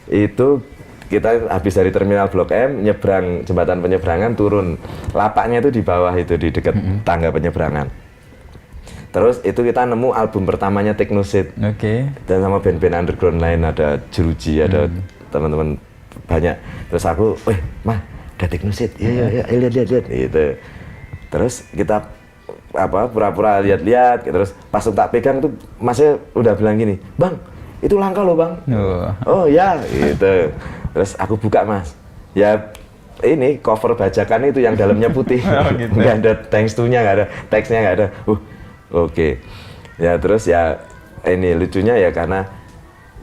Itu kita habis dari terminal Blok M, nyebrang jembatan penyeberangan, turun. Lapaknya itu di bawah itu, di dekat tangga penyeberangan. Terus itu kita nemu album pertamanya Teknosit. Oke. Dan sama band-band underground lain, ada Jeruji, ada teman-teman banyak. Terus aku, mah, ada Teknosit. Iya, lihat. Gitu. Terus kita pura-pura lihat-lihat. Terus pas tak pegang tuh, masnya udah bilang gini, Bang, itu langka loh Bang. Oh ya, gitu. Terus aku buka Mas, ya ini cover bajakan itu yang dalamnya putih, gitu. Nggak ada thanks to-nya, nggak ada teksnya, nggak ada. Oke. Ya terus ya ini lucunya ya karena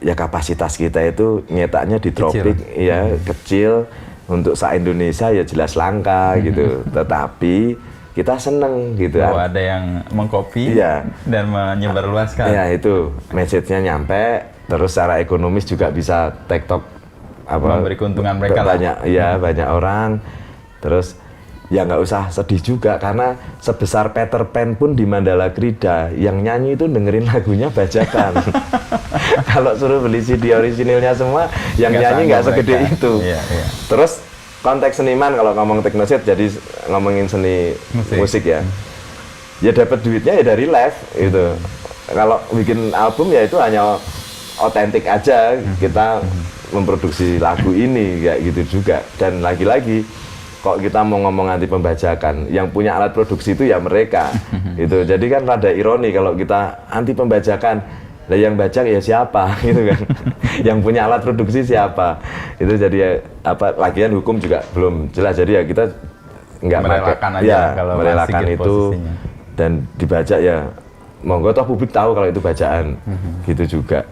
ya kapasitas kita itu nyetaknya di tropik, ya kecil untuk se-Indonesia ya jelas langka gitu. Tetapi kita seneng gitu. Bahwa ada yang mengcopy dan menyebarluaskan. Ya itu message-nya nyampe, terus secara ekonomis juga bisa TikTok memberi keuntungan mereka banyak orang. Terus ya nggak usah sedih juga karena sebesar Peter Pan pun di Mandala Krida yang nyanyi itu dengerin lagunya bajakan. Kalau suruh beli CD originalnya semua yang nyanyi nggak segede itu. Terus konteks seniman kalau ngomong Teknosit jadi ngomongin seni musik ya. Ya dapat duitnya ya dari live gitu. Kalau bikin album ya itu hanya otentik aja, kita memproduksi lagu ini kayak gitu juga. Dan lagi-lagi kok kita mau ngomong anti pembajakan, yang punya alat produksi itu ya mereka. Gitu. Jadi kan rada ironi kalau kita anti pembajakan, lah yang bajak ya siapa gitu kan. Yang punya alat produksi siapa. Itu jadi ya, lagian hukum juga belum jelas. Jadi ya kita nggak merelakan aja kalau merelakan itu posisinya. Dan dibajak ya monggo toh publik tahu kalau itu bacaan. Gitu juga.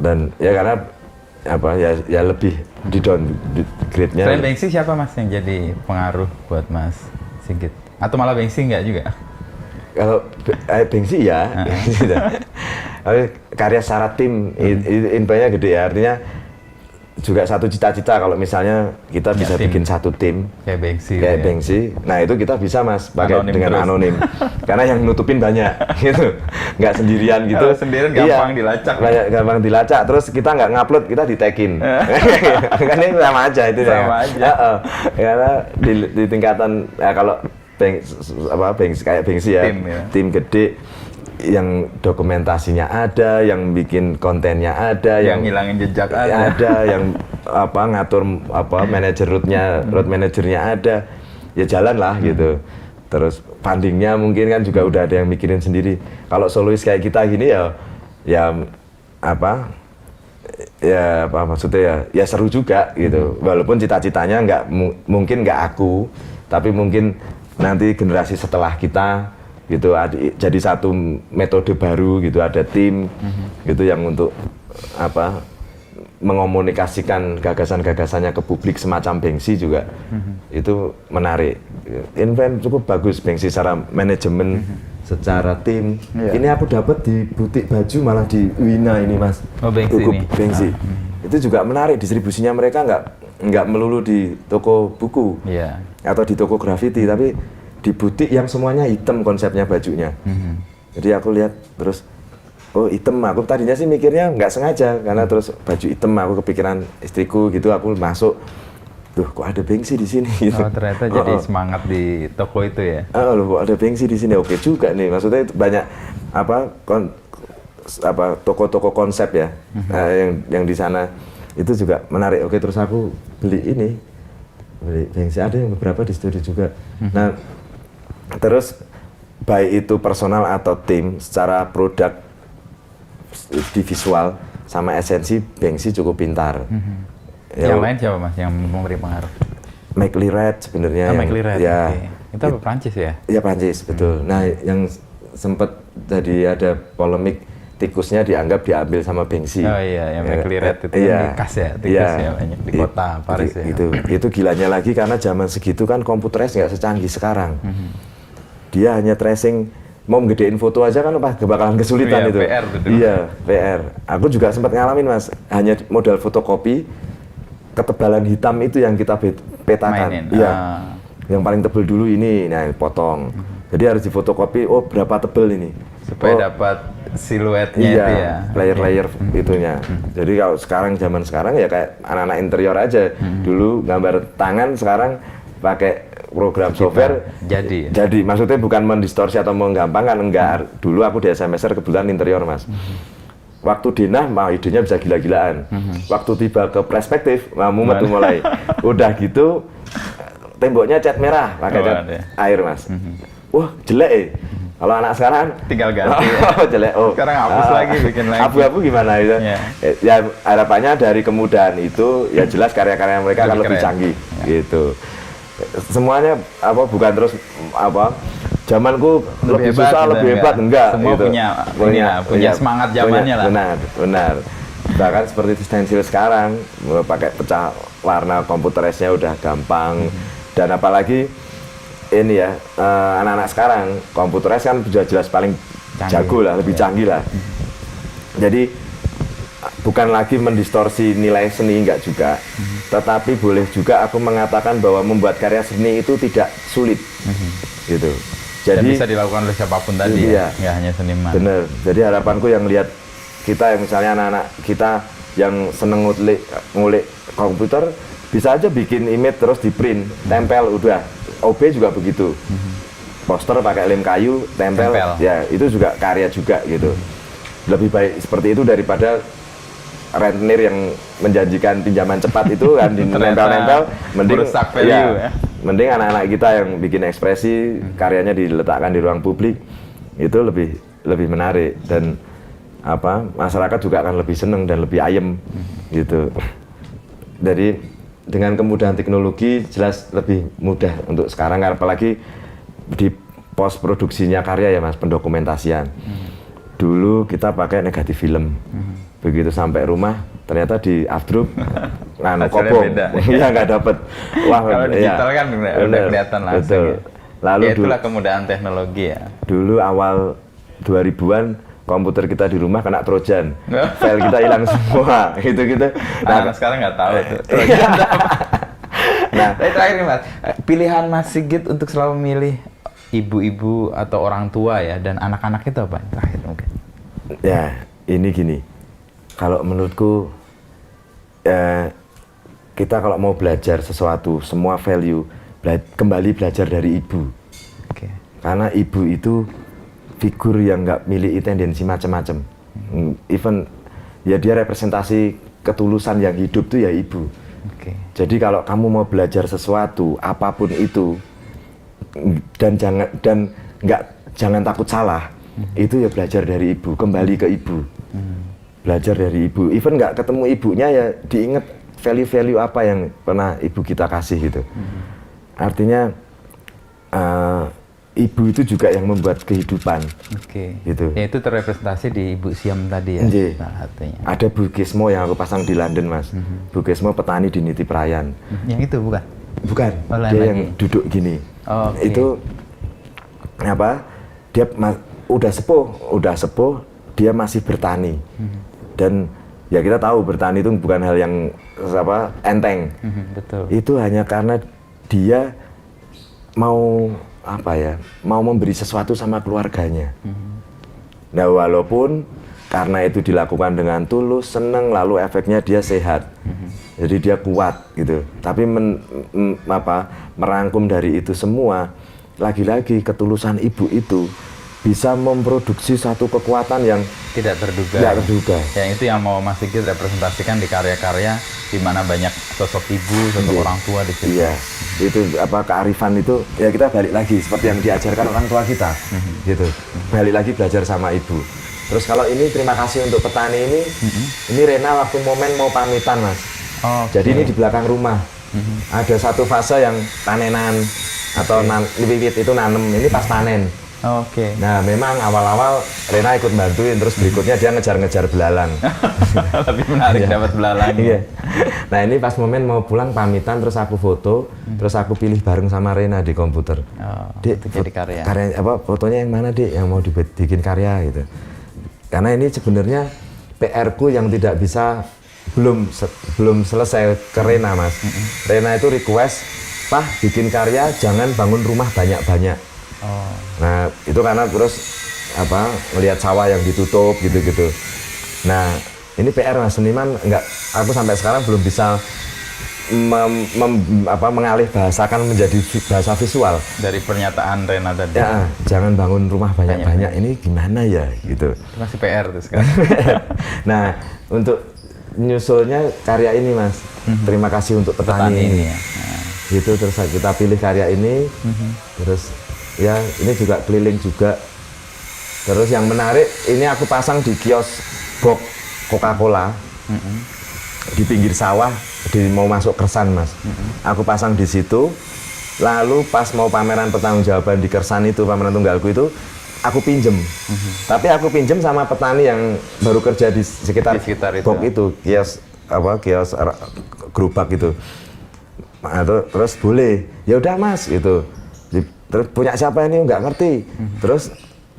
Dan ya karena ya lebih di downgrade-nya. Selain Bengsi siapa Mas yang jadi pengaruh buat Mas Sigit? Atau malah Bengsi nggak juga? Kalau Bengsi ya, karya secara tim, infonya gede ya, artinya juga satu cita-cita kalau misalnya kita bisa bikin satu tim kayak Bengsi, nah itu kita bisa Mas pakai dengan anonim karena yang nutupin banyak gitu, nggak sendirian gitu. Kalau sendirian gampang dilacak. Gampang dilacak, terus kita nggak ngupload, kita di-tagin. Kan ini sama aja itu ya. Karena di tingkatan ya, kalau Bengsi kayak Bengsi ya, tim gede yang dokumentasinya ada, yang bikin kontennya ada, yang ngilangin jejak ada, yang ngatur manajer road manajernya ada, ya jalan lah gitu. Terus fundingnya mungkin kan juga udah ada yang mikirin sendiri. Kalau solois kayak kita gini maksudnya ya seru juga gitu. Walaupun cita-citanya mungkin nggak aku, tapi mungkin nanti generasi setelah kita gitu jadi satu metode baru gitu, ada tim gitu yang untuk mengomunikasikan gagasan-gagasannya ke publik semacam Bengsi juga. Itu menarik. Invent cukup bagus Bengsi secara manajemen, secara tim. Ini aku dapat di butik baju malah di Wina ini Mas. Bengsi. Itu juga menarik, distribusinya mereka nggak melulu di toko buku atau di toko graffiti, tapi di butik yang semuanya hitam konsepnya bajunya. Jadi aku lihat terus, hitam. Aku tadinya sih mikirnya nggak sengaja karena terus baju hitam, aku kepikiran istriku gitu, aku masuk. Kok ada Bengsi di sini? Gitu. Ternyata jadi semangat di toko itu ya. Kok ada Bengsi di sini? Oke juga nih. Maksudnya itu banyak toko-toko konsep ya, yang di sana itu juga menarik. Oke, terus aku beli Bengsi, ada yang beberapa di studio juga. Nah, terus baik itu personal atau tim, secara produk di visual sama esensi Bengsi cukup pintar. Yang lain siapa Mas yang memberi pengaruh? Mike Liret sebenarnya. Mike Liret. Ya. Itu Prancis ya? Iya Prancis, betul. Nah, yang sempat jadi ada polemik tikusnya dianggap diambil sama Banksy. Oh iya, yang McLaren itu iya, kan dikas ya, tikus ya banyak di kota Paris ya. Itu gilanya lagi karena zaman segitu kan komputeris nggak secanggih sekarang. Dia hanya tracing, mau gedein foto aja kan bakalan kesulitan itu. PR betul. Iya, PR. Aku juga sempat ngalamin Mas, hanya modal fotokopi, ketebalan hitam itu yang kita petakan. Iya. Yang paling tebel dulu ini, nah potong. Jadi harus difotokopi, oh berapa tebel ini. Supaya dapat siluetnya iya, itu ya. layer-layer itunya. Jadi kalau zaman sekarang ya kayak anak-anak interior aja. Dulu gambar tangan, sekarang pakai program software. Jadi maksudnya bukan mendistorsi atau menggampangkan, enggak. Dulu aku di SMSR kebetulan interior Mas. Waktu dinah, idenya bisa gila-gilaan. Waktu tiba ke perspektif, mumet tuh mulai. Udah gitu, temboknya cat merah, pakai cat air Mas. Wah jelek Kalau anak sekarang tinggal ganti. Jelek. Sekarang hapus lagi, bikin lagi. Abu-abu gimana itu? Ya harapannya dari kemudahan itu ya jelas karya-karya mereka akan lebih canggih gitu. Semuanya bukan terus zamanku lebih susah, lebih hebat, enggak. Semua gitu. punya semangat zamannya lah. Benar. Bahkan seperti stensil sekarang, pakai pecah warna komputerisnya udah gampang. Dan apalagi ini ya, anak-anak sekarang komputeris kan sudah jelas paling jago lah, lebih canggih lah. Jadi bukan lagi mendistorsi nilai seni, enggak juga. Tetapi boleh juga aku mengatakan bahwa membuat karya seni itu tidak sulit. Gitu. Jadi dan bisa dilakukan oleh siapapun tadi ya, nggak hanya seniman. Bener. Jadi harapanku yang lihat kita yang misalnya anak-anak kita yang seneng ngulik komputer, bisa aja bikin image terus di print, tempel udah. OB juga begitu. Poster pakai lem kayu, tempel. Ya itu juga karya juga gitu. Lebih baik seperti itu daripada rentenir yang menjanjikan pinjaman cepat itu kan di nempel-nempel. Mending mending anak-anak kita yang bikin ekspresi, karyanya diletakkan di ruang publik, itu lebih menarik dan masyarakat juga akan lebih seneng dan lebih ayem gitu. Jadi dengan kemudahan teknologi jelas lebih mudah untuk sekarang, apalagi di post produksinya karya ya Mas, pendokumentasian. Dulu kita pakai negatif film. Begitu sampai rumah ternyata di afdruk kopong. Iya nggak dapet. Wah, kalau digital kan udah kelihatan langsung. Betul. Lalu ya, itulah kemudahan teknologi ya. Dulu awal 2000-an komputer kita di rumah kena trojan, file kita hilang semua, gitu. Nah, sekarang nggak tahu itu. Trojan nah, terakhir nih Mas, pilihan Mas Sigit untuk selalu memilih ibu-ibu atau orang tua ya dan anak-anak itu apa? Terakhir mungkin. Ya, ini gini. Kalau menurutku, kita kalau mau belajar sesuatu, semua value kembali belajar dari ibu. Karena ibu itu figur yang nggak miliki tendensi macam-macam. Even ya dia representasi ketulusan yang hidup tuh ya ibu. Jadi kalau kamu mau belajar sesuatu apapun itu dan jangan takut salah, itu ya belajar dari ibu, kembali ke ibu. Belajar dari ibu. Even nggak ketemu ibunya ya diingat value-value apa yang pernah ibu kita kasih gitu. Artinya ibu itu juga yang membuat kehidupan. Gitu. Ya, itu terrepresentasi di Ibu Siam tadi ya. Ada Bu Gesmo yang aku pasang di London Mas. Bu Gesmo petani di Niti Prayan. Yang itu bukan? Bukan. Dia yang duduk gini. Itu dia udah sepuh, dia masih bertani. Dan ya kita tahu bertani itu bukan hal yang enteng. Betul. Itu hanya karena dia mau memberi sesuatu sama keluarganya. Nah, walaupun karena itu dilakukan dengan tulus, seneng, lalu efeknya dia sehat. Jadi dia kuat gitu. Tapi merangkum dari itu semua, lagi-lagi ketulusan ibu itu bisa memproduksi satu kekuatan yang tidak terduga. Yang itu yang mau Mas Sigit representasikan di karya-karya di mana banyak sosok ibu, sosok orang tua di situ. Iya. Itu kearifan itu ya kita balik lagi seperti yang diajarkan orang tua kita. Gitu. Balik lagi belajar sama ibu. Terus kalau ini terima kasih untuk petani ini. Ini Rena waktu momen mau pamitan, Mas. Jadi ini di belakang rumah. Ada satu fase yang panenan atau bibit itu nanem. Ini pas panen. Oke. Nah, memang awal-awal Rena ikut bantuin, terus berikutnya dia ngejar-ngejar belalang. Lebih menarik dapat belalang. Iya. Nah, ini pas momen mau pulang pamitan, terus aku foto, terus aku pilih bareng sama Rena di komputer. Oh, Dek, itu jadi karya. Fotonya yang mana, Dek? Yang mau dibikin karya gitu. Karena ini sebenarnya PR-ku yang tidak bisa belum selesai ke Rena, Mas. Rena itu request, "Pak, bikin karya jangan bangun rumah banyak-banyak." Oh. Nah, itu karena terus melihat sawah yang ditutup gitu-gitu. Nah, ini PR Mas seniman, aku sampai sekarang belum bisa mengalih bahasakan menjadi bahasa visual. Dari pernyataan Rena tadi. Ya, jangan bangun rumah banyak-banyak, ini gimana ya gitu. Itu masih PR tuh sekarang. Nah, untuk nyusulnya karya ini, Mas. Terima kasih untuk petani ini. Ya. Gitu, terus kita pilih karya ini, terus ya ini juga keliling juga. Terus yang menarik, ini aku pasang di kios box Coca-Cola di pinggir sawah, mau masuk Kersan, Mas. Aku pasang di situ. Lalu pas mau pameran pertanggungjawaban di Kersan itu, pameran tunggalku itu, aku pinjem. Tapi aku pinjem sama petani yang baru kerja di sekitar box itu, kios gerobak itu. Nah, terus boleh, ya udah Mas gitu. Terus punya siapa ini nggak ngerti. Terus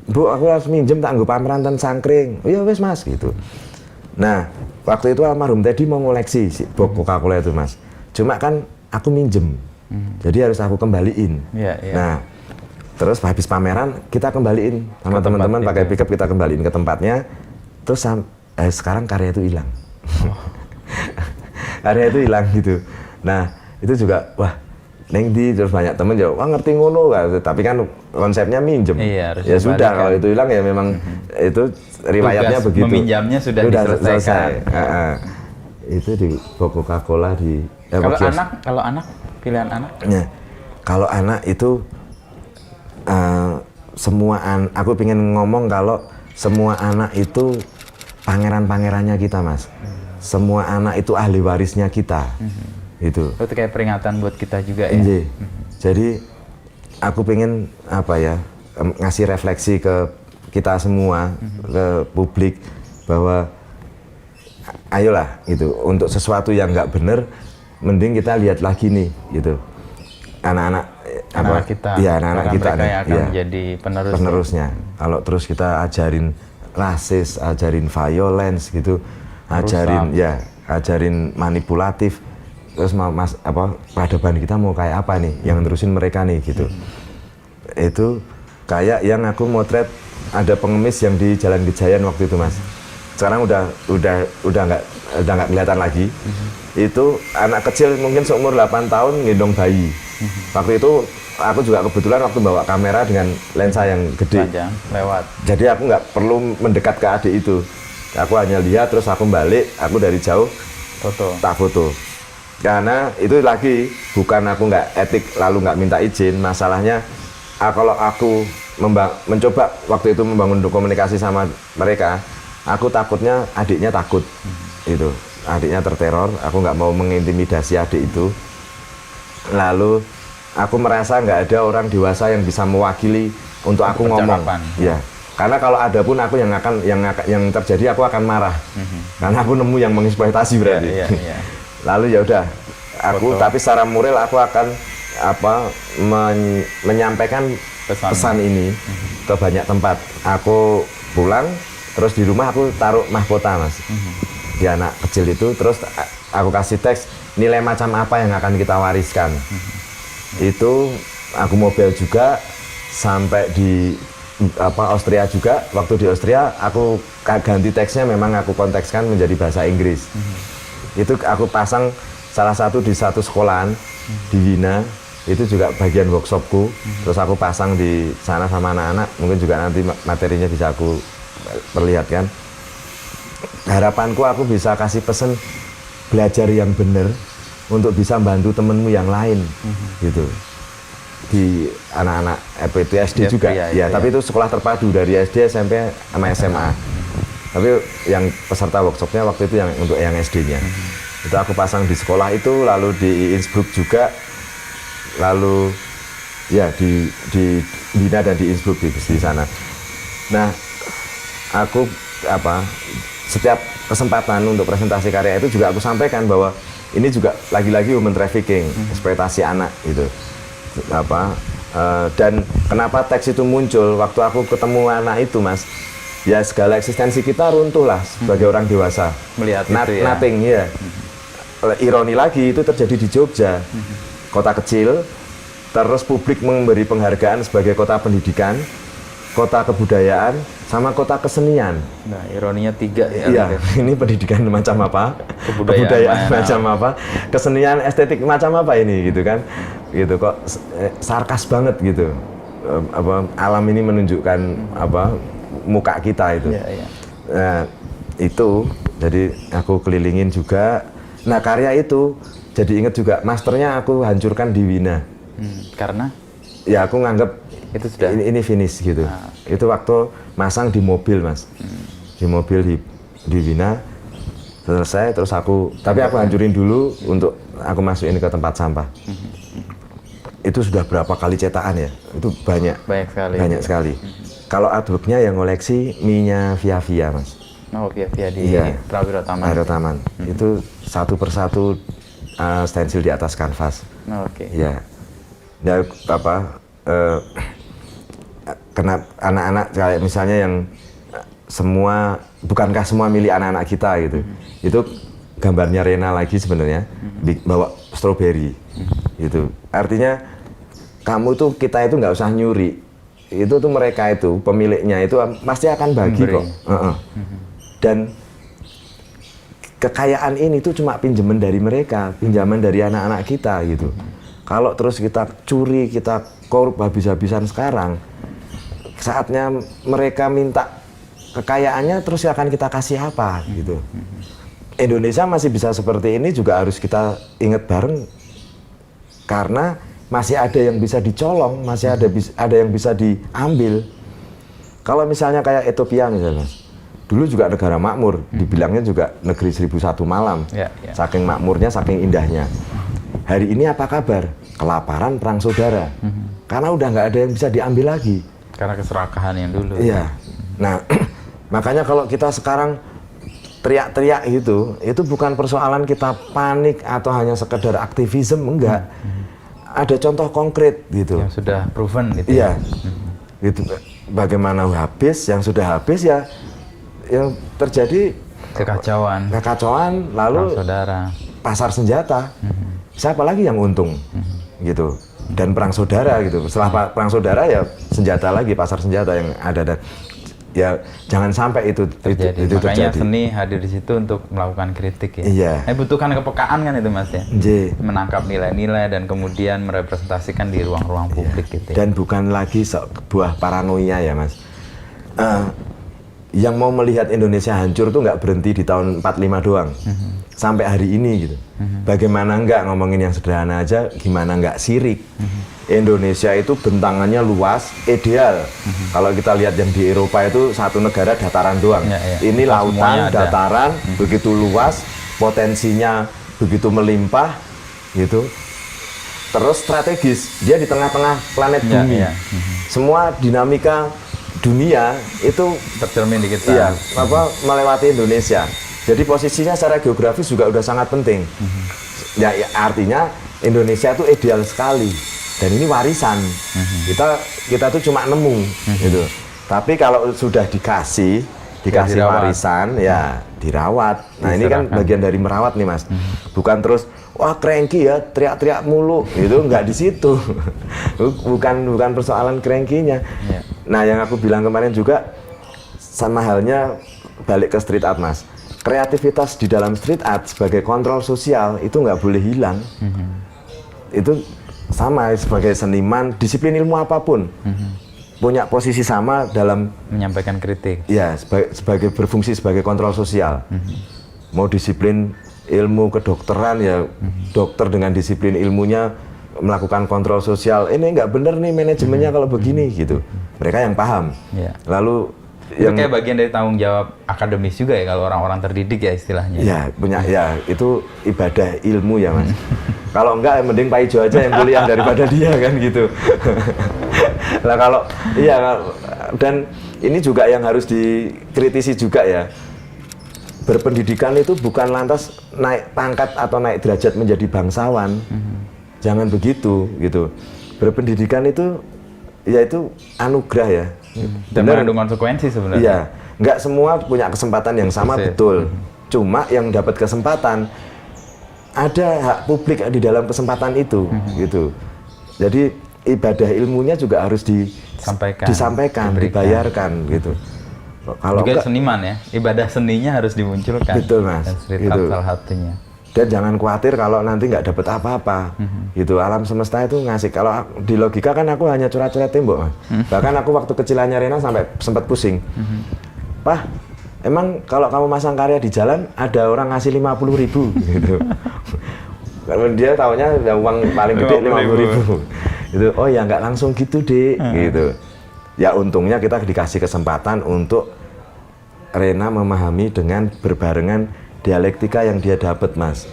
Bu, aku harus minjem tak nggo pameran ten Sangkring. Oh ya wes Mas gitu. Nah, waktu itu almarhum Teddy mau ngoleksi si box Coca-Cola itu, Mas. Cuma kan aku minjem. Jadi harus aku kembaliin. Nah, terus habis pameran kita kembaliin sama teman-teman pakai pickup, kita kembaliin ke tempatnya. Terus sekarang karya itu hilang. Karya itu hilang gitu. Nah, itu juga wah, neng di terus banyak temen jawab, wah ngerti ngono kan, tapi kan konsepnya minjem. Iya, ya sudah kalau itu hilang ya memang itu riwayatnya begitu. Meminjamnya sudah diselesaikan. Itu di Coca-Cola di. Kalau anak pilihan anak? Ya, kalau anak itu aku pengen ngomong kalau semua anak itu pangeran-pangerannya kita, Mas. Semua anak itu ahli warisnya kita. Itu kayak peringatan buat kita juga ya. Jadi aku pengen ngasih refleksi ke kita semua, ke publik bahwa ayolah gitu, untuk sesuatu yang nggak bener mending kita lihat lagi nih gitu. Anak-anak kita, anak-anak kita mereka yang akan menjadi penerusnya. Kalau terus kita ajarin rasis, ajarin violence gitu, ajarin manipulatif. Terus peradaban kita mau kayak apa nih yang nerusin mereka nih gitu. Itu kayak yang aku motret ada pengemis yang di Jalan Gejayan waktu itu, Mas. Sekarang udah nggak kelihatan lagi. Itu anak kecil mungkin seumur 8 tahun gendong bayi. Waktu itu aku juga kebetulan waktu bawa kamera dengan lensa yang gede. Lewat. Jadi aku nggak perlu mendekat ke adik itu. Aku hanya lihat terus aku balik, aku dari jauh tak foto. Karena itu lagi bukan aku nggak etik lalu nggak minta izin, masalahnya kalau aku mencoba waktu itu membangun komunikasi sama mereka, aku takutnya adiknya takut, itu adiknya terteror, aku nggak mau mengintimidasi adik itu. Lalu aku merasa nggak ada orang dewasa yang bisa mewakili untuk aku ngomong, ya. Karena kalau ada pun aku yang terjadi aku akan marah, karena aku nemu yang mengeksploitasi berarti. Lalu ya udah, tapi secara moral aku akan menyampaikan pesan ini ke banyak tempat. Aku pulang, terus di rumah aku taruh mahkota, Mas, di anak kecil itu. Terus aku kasih teks nilai macam apa yang akan kita wariskan. Itu aku mobil juga sampai di Austria juga. Waktu di Austria aku ganti teksnya, memang aku kontekskan menjadi bahasa Inggris. Itu aku pasang salah satu di satu sekolahan di Wina, itu juga bagian workshopku. Terus aku pasang di sana sama anak-anak, mungkin juga nanti materinya bisa aku perlihatkan. Harapanku aku bisa kasih pesan belajar yang benar untuk bisa bantu temenmu yang lain, gitu. Di anak-anak itu SD juga, tapi itu sekolah terpadu dari SD, SMP, sama SMA. Tapi yang peserta workshopnya waktu itu yang untuk yang SD-nya. Itu aku pasang di sekolah itu, lalu di Innsbruck juga, lalu Ya, di Wina dan di Innsbruck di sana. Nah, aku setiap kesempatan untuk presentasi karya itu juga aku sampaikan bahwa ini juga lagi-lagi human trafficking, eksploitasi anak gitu. Dan kenapa teks itu muncul waktu aku ketemu anak itu, Mas? Ya segala eksistensi kita runtuh lah sebagai orang dewasa. Melihat itu ya. Nothing ya. Ironi lagi itu terjadi di Jogja, kota kecil. Terus publik memberi penghargaan sebagai kota pendidikan, kota kebudayaan, sama kota kesenian. Nah, ironinya 3 ya. Iya, ini pendidikan macam apa? Kebudayaan macam apa? Kesenian, estetik macam apa ini gitu kan? Gitu kok sarkas banget gitu. Alam ini menunjukkan muka kita itu. Iya, iya. Nah, itu jadi aku kelilingin juga. Nah, karya itu jadi inget juga masternya aku hancurkan di Wina. Karena? Ya aku nganggep Itu sudah ini finish gitu. Itu waktu masang di mobil, Mas. Di mobil di Wina selesai terus aku hancurin dulu untuk aku masukin ke tempat sampah. Itu sudah berapa kali cetakan ya? Itu banyak sekali. Kalau artworknya yang koleksi Minya Via, Mas. Oh, Via di Prawiro Taman. Prawiro Taman. Itu satu persatu stensil di atas kanvas. Oke. Ya. Ya kena anak-anak kayak misalnya yang bukankah semua milik anak-anak kita gitu. Itu gambarnya Rena lagi sebenarnya bawa stroberi gitu. Artinya kita itu nggak usah nyuri. Itu tuh mereka itu pemiliknya itu pasti akan bagi kok. Dan kekayaan ini tuh cuma pinjaman dari mereka, pinjaman dari anak-anak kita gitu. Kalau terus kita curi, kita korup habis-habisan sekarang, saatnya mereka minta kekayaannya terus akan kita kasih apa gitu. Indonesia masih bisa seperti ini juga harus kita ingat bareng karena masih ada yang bisa dicolong, masih ada yang bisa diambil. Kalau misalnya kayak Ethiopia misalnya, dulu juga negara makmur, dibilangnya juga negeri 1001 malam, saking makmurnya, saking indahnya. Hari ini apa kabar? Kelaparan, perang saudara. Karena udah nggak ada yang bisa diambil lagi. Karena keserakahan yang dulu. Iya. Nah, makanya kalau kita sekarang teriak-teriak gitu, itu bukan persoalan kita panik atau hanya sekedar aktivisme, enggak. Ada contoh konkret gitu. Yang sudah proven gitu. Iya. Gitu. Bagaimana yang sudah habis ya yang terjadi kekacauan lalu saudara, pasar senjata. Siapa lagi yang untung? Gitu. Dan perang saudara gitu. Setelah perang saudara ya senjata lagi, pasar senjata yang ada dan ya jangan sampai itu terjadi. Itu makanya terjadi. Seni hadir di situ untuk melakukan kritik ya. Iya. Butuhkan kepekaan kan itu Mas ya. Menangkap nilai-nilai dan kemudian merepresentasikan di ruang-ruang publik gitu. Dan bukan lagi sebuah paranoia ya Mas. Yang mau melihat Indonesia hancur tuh nggak berhenti di tahun 45 doang. Sampai hari ini gitu. Bagaimana nggak ngomongin yang sederhana aja, gimana nggak sirik. Indonesia itu bentangannya luas, ideal. Kalau kita lihat yang di Eropa itu satu negara dataran doang. Ini lautan, dataran, begitu luas, potensinya begitu melimpah, gitu. Terus strategis, dia di tengah-tengah planet bumi. Semua dinamika dunia itu tercermin di kita. Iya, melewati Indonesia. Jadi posisinya secara geografis juga udah sangat penting. Ya, artinya Indonesia itu ideal sekali. Dan ini warisan. Kita tuh cuma nemu gitu. Tapi kalau sudah dikasih warisan ya dirawat. Nah, ini kan bagian dari merawat nih, Mas. Bukan terus wah cranky ya, teriak-teriak mulu. Itu nggak di situ. bukan persoalan cranky-nya. Nah, yang aku bilang kemarin juga sama halnya balik ke street art, Mas. Kreativitas di dalam street art sebagai kontrol sosial itu nggak boleh hilang. Itu sama sebagai seniman, disiplin ilmu apapun punya posisi sama dalam menyampaikan kritik. Ya, sebagai berfungsi sebagai kontrol sosial. Mau disiplin ilmu kedokteran ya, dokter dengan disiplin ilmunya melakukan kontrol sosial. Ini nggak bener nih manajemennya kalau begini gitu. Mereka yang paham. Lalu Itu kayak bagian dari tanggung jawab akademis juga ya kalau orang-orang terdidik ya istilahnya. Ya punya ya itu ibadah ilmu ya Mas. Kalau enggak mending Pak Ijo aja yang kuliah daripada dia kan gitu. Lah kalau iya, dan ini juga yang harus dikritisi juga ya. Berpendidikan itu bukan lantas naik pangkat atau naik derajat menjadi bangsawan. Jangan begitu gitu. Berpendidikan itu yaitu anugerah ya. Dan mengandung konsekuensi sebenarnya. Iya, nggak semua punya kesempatan yang sama, betul. Cuma yang dapat kesempatan ada hak publik di dalam kesempatan itu, gitu. Jadi ibadah ilmunya juga harus disampaikan, dibayarkan, gitu. Kalau juga seniman ya, ibadah seninya harus dimunculkan. Betul Mas. Gitu. Salah satunya. Dan jangan khawatir kalau nanti nggak dapat apa-apa, gitu. Alam semesta itu ngasih. Kalau di logika kan aku hanya coret-coret tembok, Mas. Bahkan aku waktu kecilannya Rena sampai sempat pusing. Pah, emang kalau kamu masang karya di jalan ada orang ngasih 50.000, gitu. Kalau dia taunya uang paling gede 50.000. Gitu. Oh ya nggak langsung gitu deh, gitu. Ya untungnya kita dikasih kesempatan untuk Rena memahami dengan berbarengan dialektika yang dia dapat Mas,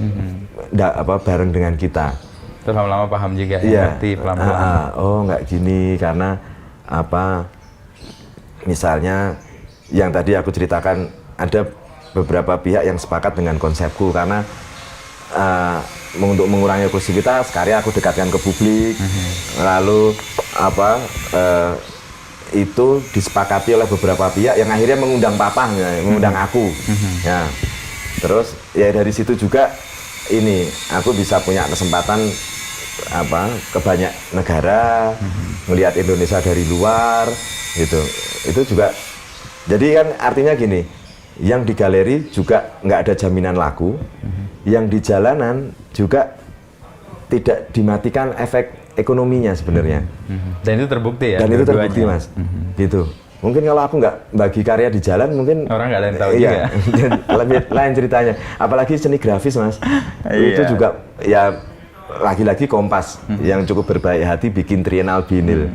bareng dengan kita. Terus lama-lama paham juga, ya, ngerti pelan-pelan. Oh nggak gini karena apa? Misalnya yang tadi aku ceritakan ada beberapa pihak yang sepakat dengan konsepku karena untuk mengurangi eksklusivitas karya aku dekatkan ke publik, lalu apa? Itu disepakati oleh beberapa pihak yang akhirnya mengundang Papa, mengundang aku. Ya. Terus ya dari situ juga ini aku bisa punya kesempatan apa ke banyak negara, melihat Indonesia dari luar gitu. Itu juga jadi kan artinya gini, yang di galeri juga nggak ada jaminan laku, yang di jalanan juga tidak dimatikan efek ekonominya sebenarnya. Dan itu terbukti ya? Dan itu terbukti Mas, gitu. Mungkin kalau aku nggak bagi karya di jalan, mungkin orang nggak ada yang tahu iya, juga. Lebih lain ceritanya. Apalagi seni grafis Mas, itu juga ya lagi-lagi Kompas yang cukup berbaik hati bikin trienal vinil.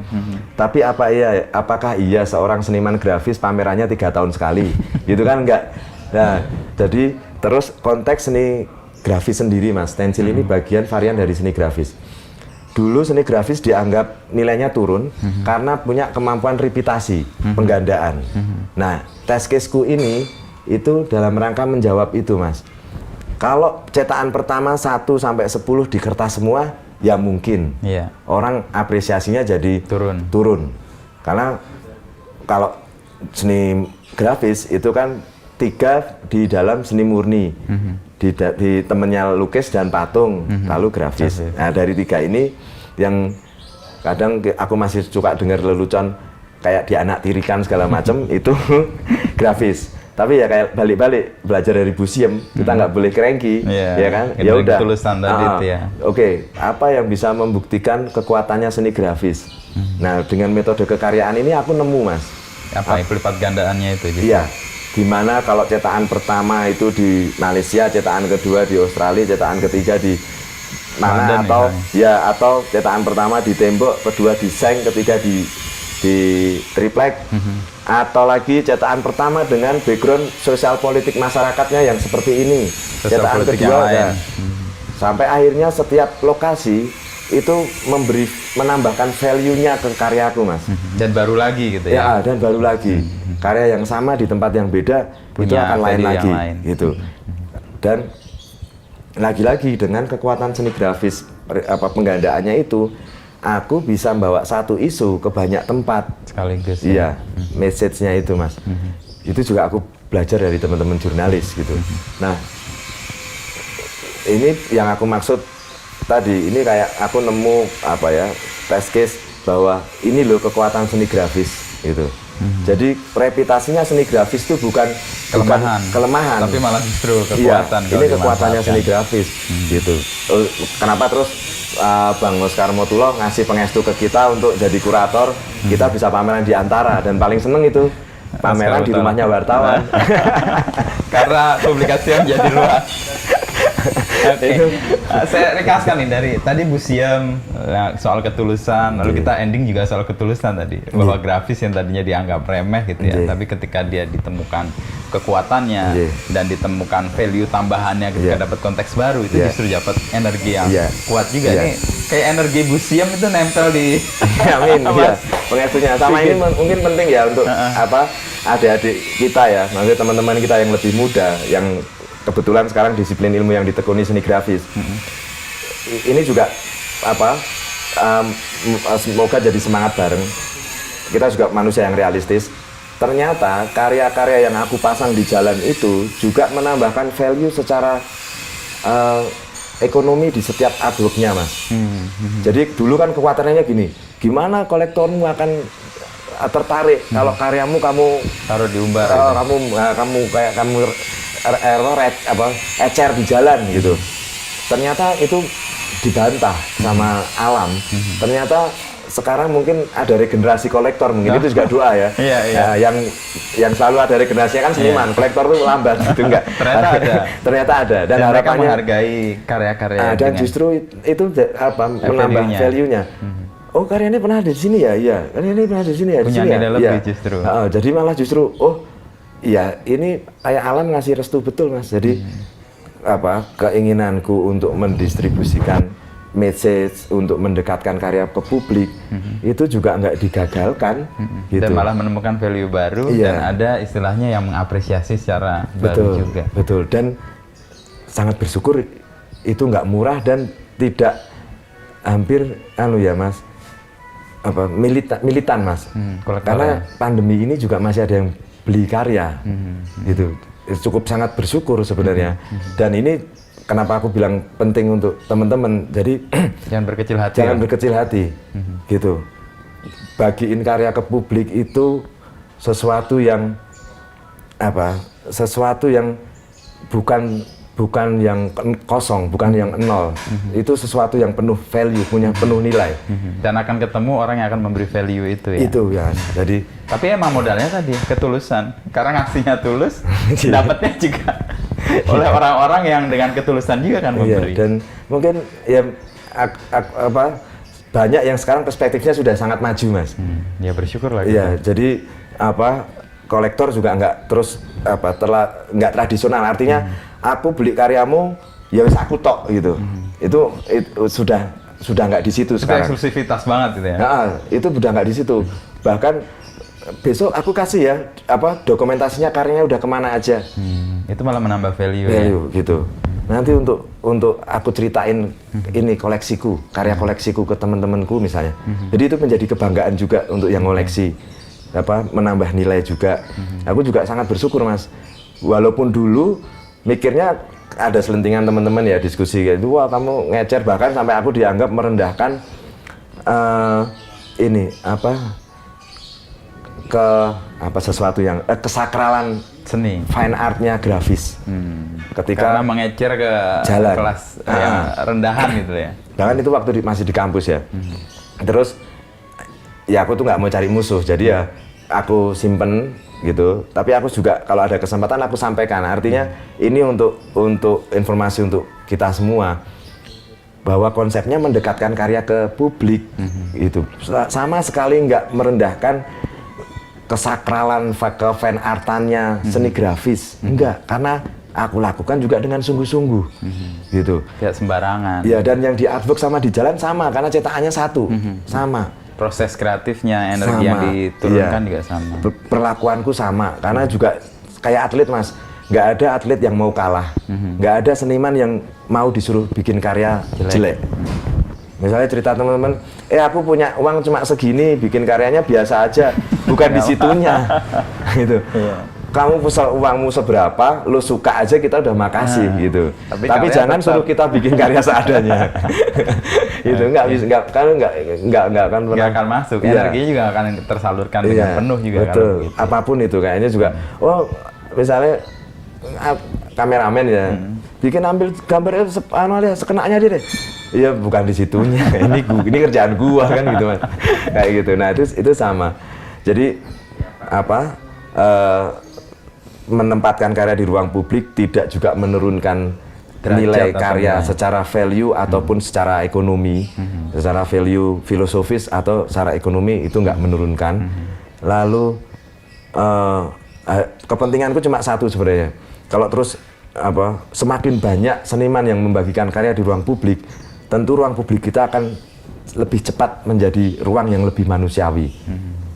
Tapi apakah iya seorang seniman grafis pamerannya 3 tahun sekali? Gitu kan enggak. Nah, jadi terus konteks seni grafis sendiri Mas, stensil ini bagian varian dari seni grafis. Dulu seni grafis dianggap nilainya turun karena punya kemampuan repitasi, penggandaan. Nah, test case-ku ini itu dalam rangka menjawab itu, Mas. Kalau cetakan pertama 1 sampai 10 di kertas semua, ya mungkin. Orang apresiasinya jadi turun. Karena kalau seni grafis itu kan 3 di dalam seni murni. Di temennya lukis dan patung, lalu grafis. Nah dari 3 ini yang kadang aku masih suka dengar lelucon kayak di anak tirikan segala macam itu grafis. Tapi ya kayak balik-balik belajar dari Busiem, kita nggak boleh kerengki, ya kan? Ya udah. Oke, apa yang bisa membuktikan kekuatannya seni grafis? Nah dengan metode kekaryaan ini aku nemu Mas. Apa pelipat gandaannya itu? Iya. Dimana kalau cetakan pertama itu di Malaysia, cetakan kedua di Australia, cetakan ketiga di mana atau cetakan pertama di tembok, kedua di seng, ketiga di triplek, atau lagi cetakan pertama dengan background sosial politik masyarakatnya yang seperti ini, cetakan kedua sampai akhirnya setiap lokasi itu menambahkan value-nya ke karyaku Mas. Dan baru lagi gitu ya? Ya, dan baru lagi. Karya yang sama di tempat yang beda itu akan lain lagi gitu. Dan lagi-lagi dengan kekuatan seni grafis penggandaannya itu aku bisa bawa satu isu ke banyak tempat sekaligus. Iya, message-nya itu Mas. Itu juga aku belajar dari teman-teman jurnalis gitu. Nah, ini yang aku maksud tadi, ini kayak aku nemu test case bahwa ini loh kekuatan seni grafis gitu. Jadi reputasinya seni grafis itu bukan kelemahan, tapi malah justru kekuatan. Iya, ini kekuatannya seni grafis gitu. Kenapa terus Bang Oscar Motulo ngasih pengestu ke kita untuk jadi kurator, kita bisa pameran di Antara, dan paling seneng itu pameran di rumahnya wartawan. Karena publikasi yang jadi luas. Oke. Saya rekaskan nih dari tadi museum soal ketulusan, lalu kita ending juga soal ketulusan tadi. Bahwa grafis yang tadinya dianggap remeh gitu ya, tapi ketika dia ditemukan kekuatannya dan ditemukan value tambahannya ketika dapat konteks baru, itu justru dapat energi yang kuat juga nih. Kayak energi museum itu nempel di amin, iya, pengasuhnya. Sama ini mungkin penting ya untuk adik-adik kita ya, maksudnya teman-teman kita yang lebih muda, yang kebetulan sekarang disiplin ilmu yang ditekuni seni grafis. Ini juga semoga jadi semangat bareng. Kita juga manusia yang realistis. Ternyata karya-karya yang aku pasang di jalan itu juga menambahkan value secara ekonomi di setiap artworknya, Mas. Jadi dulu kan kekuatannya gini, gimana kolektormu akan tertarik kalau karyamu kamu taruh di umbar, kamu ecer di jalan gitu. Ternyata itu dibantah sama alam. Ternyata sekarang mungkin ada regenerasi kolektor, mungkin itu juga doa ya. Yang selalu ada regenerasinya kan seniman, kolektor tuh lambat gitu enggak. Ternyata ada dan harapannya menghargai karya-karya dan justru itu menambah value-nya. Oh, karya ini pernah ada di sini ya? Iya. Karya ini pernah ada di sini ya? Punya nilai lebih justru. Jadi malah justru iya, ini kayak alam ngasih restu betul, Mas. Jadi keinginanku untuk mendistribusikan message, untuk mendekatkan karya ke publik, itu juga nggak digagalkan. Gitu. Dan malah menemukan value baru dan ada istilahnya yang mengapresiasi secara baru juga. Betul, dan sangat bersyukur itu nggak murah dan tidak hampir ya, Mas, militan, Mas. Karena pandemi ini juga masih ada yang beli karya, gitu. Cukup sangat bersyukur sebenarnya. Dan ini kenapa aku bilang penting untuk teman-teman. Jadi jangan berkecil hati. Jangan berkecil hati, gitu. Bagiin karya ke publik itu sesuatu yang sesuatu yang bukan yang kosong, bukan yang nol. Itu sesuatu yang penuh value, punya penuh nilai. Dan akan ketemu orang yang akan memberi value itu ya. Itu ya. Jadi tapi emang modalnya tadi ketulusan. Karena ngasihnya tulus, dapatnya juga oleh orang-orang yang dengan ketulusan juga kan memberi. Dan mungkin ya banyak yang sekarang perspektifnya sudah sangat maju, Mas. Ya bersyukur lah. Iya, jadi kolektor juga nggak terus nggak tradisional. Artinya aku beli karyamu, ya wis aku tok gitu. Itu sudah nggak di situ sekarang. Itu eksklusivitas banget gitu ya. Nah, itu udah nggak di situ. Bahkan besok aku kasih ya dokumentasinya karyanya udah kemana aja. Itu malah menambah value ya. Gitu. Nanti untuk aku ceritain ini koleksiku, karya koleksiku ke teman-temanku misalnya. Jadi itu menjadi kebanggaan juga untuk yang koleksi. Menambah nilai juga. Aku juga sangat bersyukur, Mas. Walaupun dulu mikirnya ada selentingan teman-teman ya diskusi gitu, wah kamu ngecer, bahkan sampai aku dianggap merendahkan sesuatu yang kesakralan seni, fine artnya grafis. Karena mengecer ke jalan, kelas yang rendahan gitu ya. Bahkan itu waktu masih di kampus ya. Terus ya aku tuh nggak mau cari musuh, jadi ya aku simpen gitu. Tapi aku juga kalau ada kesempatan aku sampaikan. Artinya ini untuk informasi untuk kita semua bahwa konsepnya mendekatkan karya ke publik, gitu. Sama sekali nggak merendahkan kesakralan ke fan artannya seni grafis, enggak. Karena aku lakukan juga dengan sungguh-sungguh, gitu. Tidak sembarangan. Ya, dan yang di artwork sama di jalan sama, karena cetakannya satu, sama. Proses kreatifnya, energi yang diturunkan juga sama. Perlakuanku sama, karena juga kayak atlet, Mas. Nggak ada atlet yang mau kalah, nggak ada seniman yang mau disuruh bikin karya jelek. Misalnya cerita teman-teman, aku punya uang cuma segini, bikin karyanya biasa aja, bukan di situnya, gitu. Kamu uangmu seberapa, lo suka aja kita udah makasih, gitu. Tapi jangan suruh kita bikin karya seadanya. Itu nggak bisa, nggak akan masuk. Energinya juga akan tersalurkan dengan penuh juga. Betul. Gitu. Apapun itu kayaknya juga. Misalnya kameramen ya, bikin ambil gambarnya sekenanya dia deh. Iya, bukan di situnya. ini kerjaan gua kan gitu, Mas. Kayak gitu. Nah, itu sama. Jadi menempatkan karya di ruang publik tidak juga menurunkan nilai atau karya nilai. secara value ataupun secara ekonomi, secara value filosofis atau secara ekonomi itu nggak menurunkan. Lalu kepentinganku cuma satu sebenarnya. Kalau terus semakin banyak seniman yang membagikan karya di ruang publik, tentu ruang publik kita akan lebih cepat menjadi ruang yang lebih manusiawi.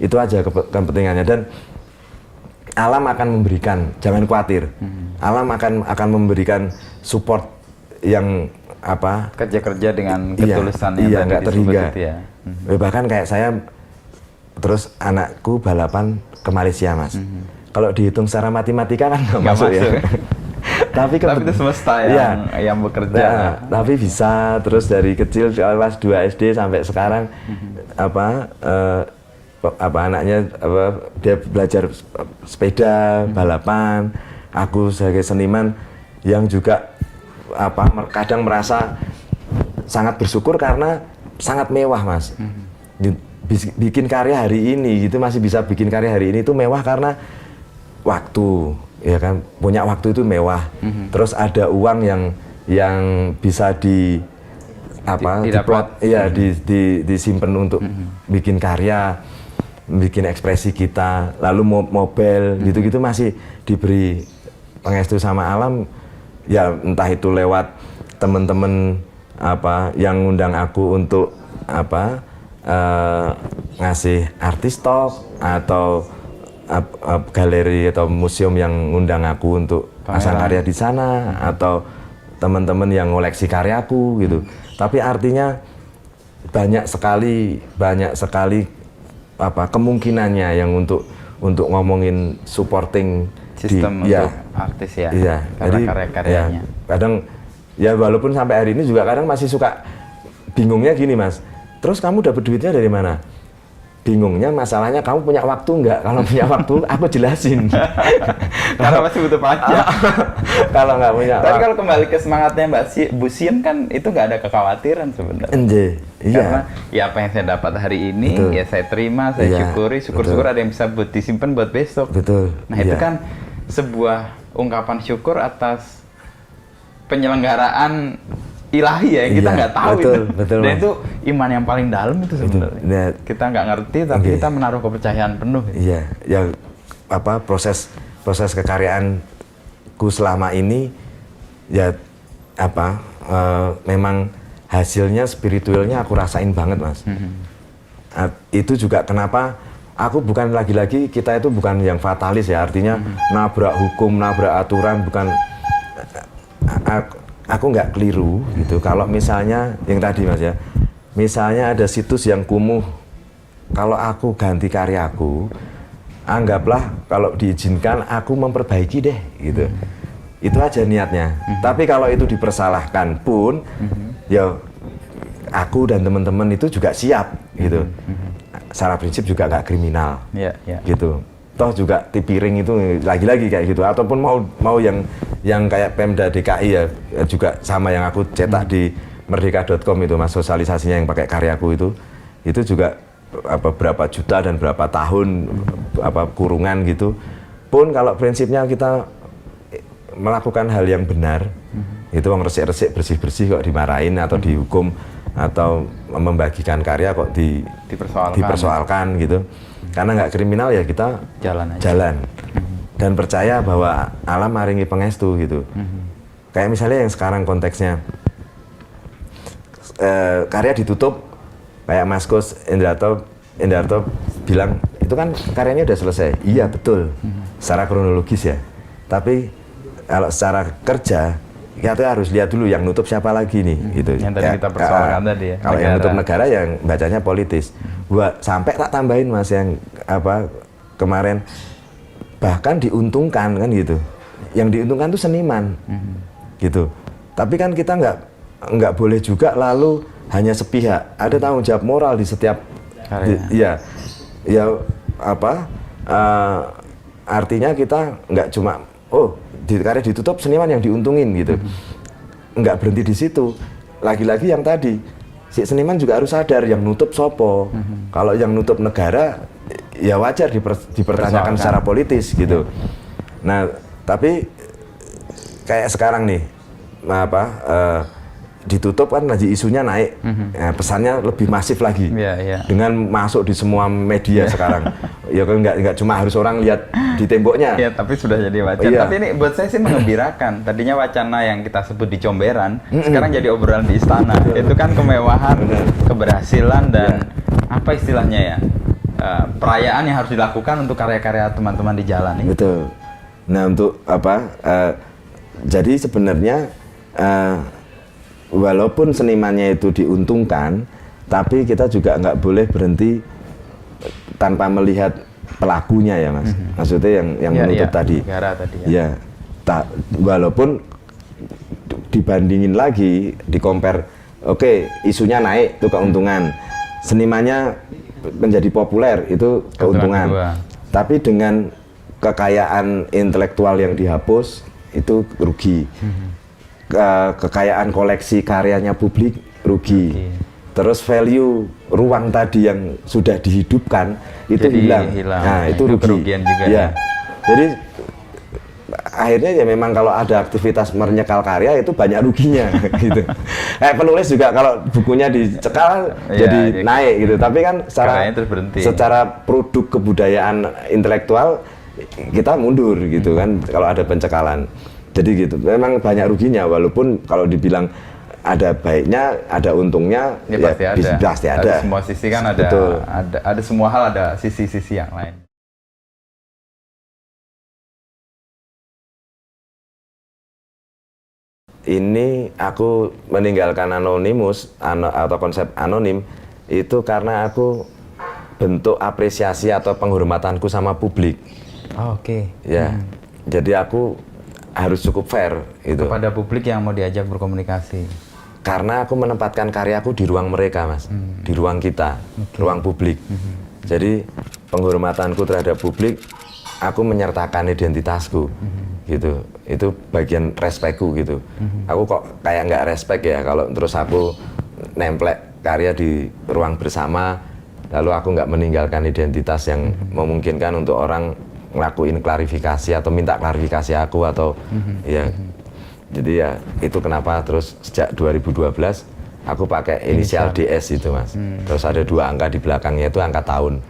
Itu aja kepentingannya, dan alam akan memberikan, jangan khawatir. Alam akan memberikan support yang kerja dengan ketulusan yang iya, tadi nggak disebut terhingga. itu ya. Bahkan kayak saya, terus anakku balapan ke Malaysia, Mas. Kalau dihitung secara matematika kan nggak masuk ya. Tapi itu semesta yang bekerja. Ya, tapi bisa terus dari kecil kelas 2 SD sampai sekarang anaknya dia belajar sepeda, balapan. Aku sebagai seniman yang juga kadang merasa sangat bersyukur karena sangat mewah, Mas. Bikin karya hari ini gitu, masih bisa bikin karya hari ini itu mewah karena waktu, ya kan, punya waktu itu mewah. Terus ada uang yang bisa disimpan untuk bikin karya, bikin ekspresi kita. Lalu mobil gitu-gitu masih diberi pengestu sama alam, ya entah itu lewat teman-teman yang ngundang aku untuk ngasih artis talk, atau galeri atau museum yang ngundang aku untuk pasang karya di sana, atau teman-teman yang ngoleksi karyaku gitu. Tapi artinya banyak sekali kemungkinannya yang untuk ngomongin supporting sistem untuk artis ya. Iya, karena karya-karyanya. Kadang ya walaupun sampai hari ini juga kadang masih suka bingungnya gini, Mas. Terus kamu dapat duitnya dari mana? Bingungnya, masalahnya kamu punya waktu nggak? Kalau punya waktu, aku jelasin. Karena masih butuh pajak. Kalau nggak punya. Tapi kalau kembali ke semangatnya Bu Sien kan itu nggak ada kekhawatiran sebenarnya. Iya. Karena ya apa yang saya dapat hari ini, betul, ya saya terima, saya syukuri. Syukur-syukur ada yang bisa disimpan buat besok. Betul. Nah itu kan sebuah ungkapan syukur atas penyelenggaraan ilahi ya, yang kita nggak tahu. Betul, dan itu iman yang paling dalam itu sebenarnya. Kita nggak ngerti, tapi kita menaruh kepercayaan penuh. Iya, ya proses kekaryaanku selama ini ya memang hasilnya spiritualnya aku rasain banget, Mas. Itu juga kenapa aku bukan lagi-lagi, kita itu bukan yang fatalis ya, artinya nabrak hukum, nabrak aturan, bukan. Aku nggak keliru gitu. Kalau misalnya yang tadi, Mas ya, misalnya ada situs yang kumuh, kalau aku ganti karyaku, anggaplah kalau diizinkan aku memperbaiki deh gitu. Itu aja niatnya. Tapi kalau itu dipersalahkan pun, ya aku dan teman-teman itu juga siap gitu. Secara prinsip juga nggak kriminal, gitu. Toh juga tipiring itu lagi-lagi kayak gitu, ataupun mau yang kayak Pemda DKI ya juga sama yang aku cetak di merdeka.com itu, Mas, sosialisasinya yang pakai karyaku itu juga berapa juta dan berapa tahun kurungan gitu. Pun kalau prinsipnya kita melakukan hal yang benar, itu orang resik-resik bersih-bersih kok dimarahin atau dihukum atau membagikan karya kok dipersoalkan gitu. Karena nggak kriminal ya kita jalan. Dan percaya bahwa alam maringi pengestu gitu. Kayak misalnya yang sekarang konteksnya karya ditutup, kayak Mas Kus Indarto bilang itu kan karyanya udah selesai. Iya betul, secara kronologis ya. Tapi kalau secara kerja kita harus lihat dulu yang nutup siapa lagi nih gitu. Yang tadi kita persoalkan tadi ya. Kalau yang nutup negara yang bacanya politis. Sampai tak tambahin, Mas, yang kemarin bahkan diuntungkan kan gitu. Yang diuntungkan tuh seniman. Gitu. Tapi kan kita nggak boleh juga lalu hanya sepihak. Ada tanggung jawab moral di setiap karya. Artinya kita nggak cuma karya ditutup seniman yang diuntungin gitu. Nggak berhenti di situ. Lagi-lagi yang tadi, si seniman juga harus sadar yang nutup sopo. Kalau yang nutup negara, ya wajar dipertanyakan secara politis gitu. Nah, tapi kayak sekarang nih, ditutup kan lagi isunya naik, pesannya lebih masif lagi dengan masuk di semua media sekarang. Ya kan nggak cuma harus orang lihat di temboknya. Ya, tapi sudah jadi wacana. Tapi ini buat saya sih mengembirakan. Tadinya wacana yang kita sebut di comberan, sekarang jadi obrolan di istana. Itu kan kemewahan, keberhasilan dan apa istilahnya ya, perayaan yang harus dilakukan untuk karya-karya teman-teman di jalan ini. Betul. Nah untuk jadi sebenarnya walaupun senimannya itu diuntungkan, tapi kita juga nggak boleh berhenti tanpa melihat pelakunya ya Mas. Maksudnya yang menutup tadi. Ya. Walaupun dibandingin lagi, di-compare, oke, isunya naik itu keuntungan, senimannya menjadi populer itu keuntungan. Tapi dengan kekayaan intelektual yang dihapus itu rugi. Kekayaan koleksi karyanya publik rugi. Terus value ruang tadi yang sudah dihidupkan itu hilang. Nah, itu rugi. Kerugian juga. Ya. Jadi akhirnya ya memang kalau ada aktivitas menyekal karya itu banyak ruginya gitu. Penulis juga kalau bukunya dicekal jadi naik gitu. Tapi kan secara produk kebudayaan intelektual kita mundur gitu kan kalau ada pencekalan. Jadi gitu, memang banyak ruginya, walaupun kalau dibilang ada baiknya, ada untungnya, ya pasti ada. Semua sisi kan ada semua hal ada sisi-sisi yang lain. Ini aku meninggalkan anonimus atau konsep anonim itu karena aku bentuk apresiasi atau penghormatanku sama publik. Oke. Ya, jadi aku harus cukup fair itu kepada publik yang mau diajak berkomunikasi. Karena aku menempatkan karyaku di ruang mereka, Mas, di ruang kita, ruang publik. Jadi penghormatanku terhadap publik, aku menyertakan identitasku, gitu. Itu bagian respekku gitu. Aku kok kayak nggak respek ya kalau terus aku nemplek karya di ruang bersama, lalu aku nggak meninggalkan identitas yang memungkinkan untuk orang ngelakuin klarifikasi atau minta klarifikasi aku atau ya. Jadi ya itu kenapa terus sejak 2012 aku pakai inisial DS itu Mas. Terus ada 2 angka di belakangnya itu angka tahun.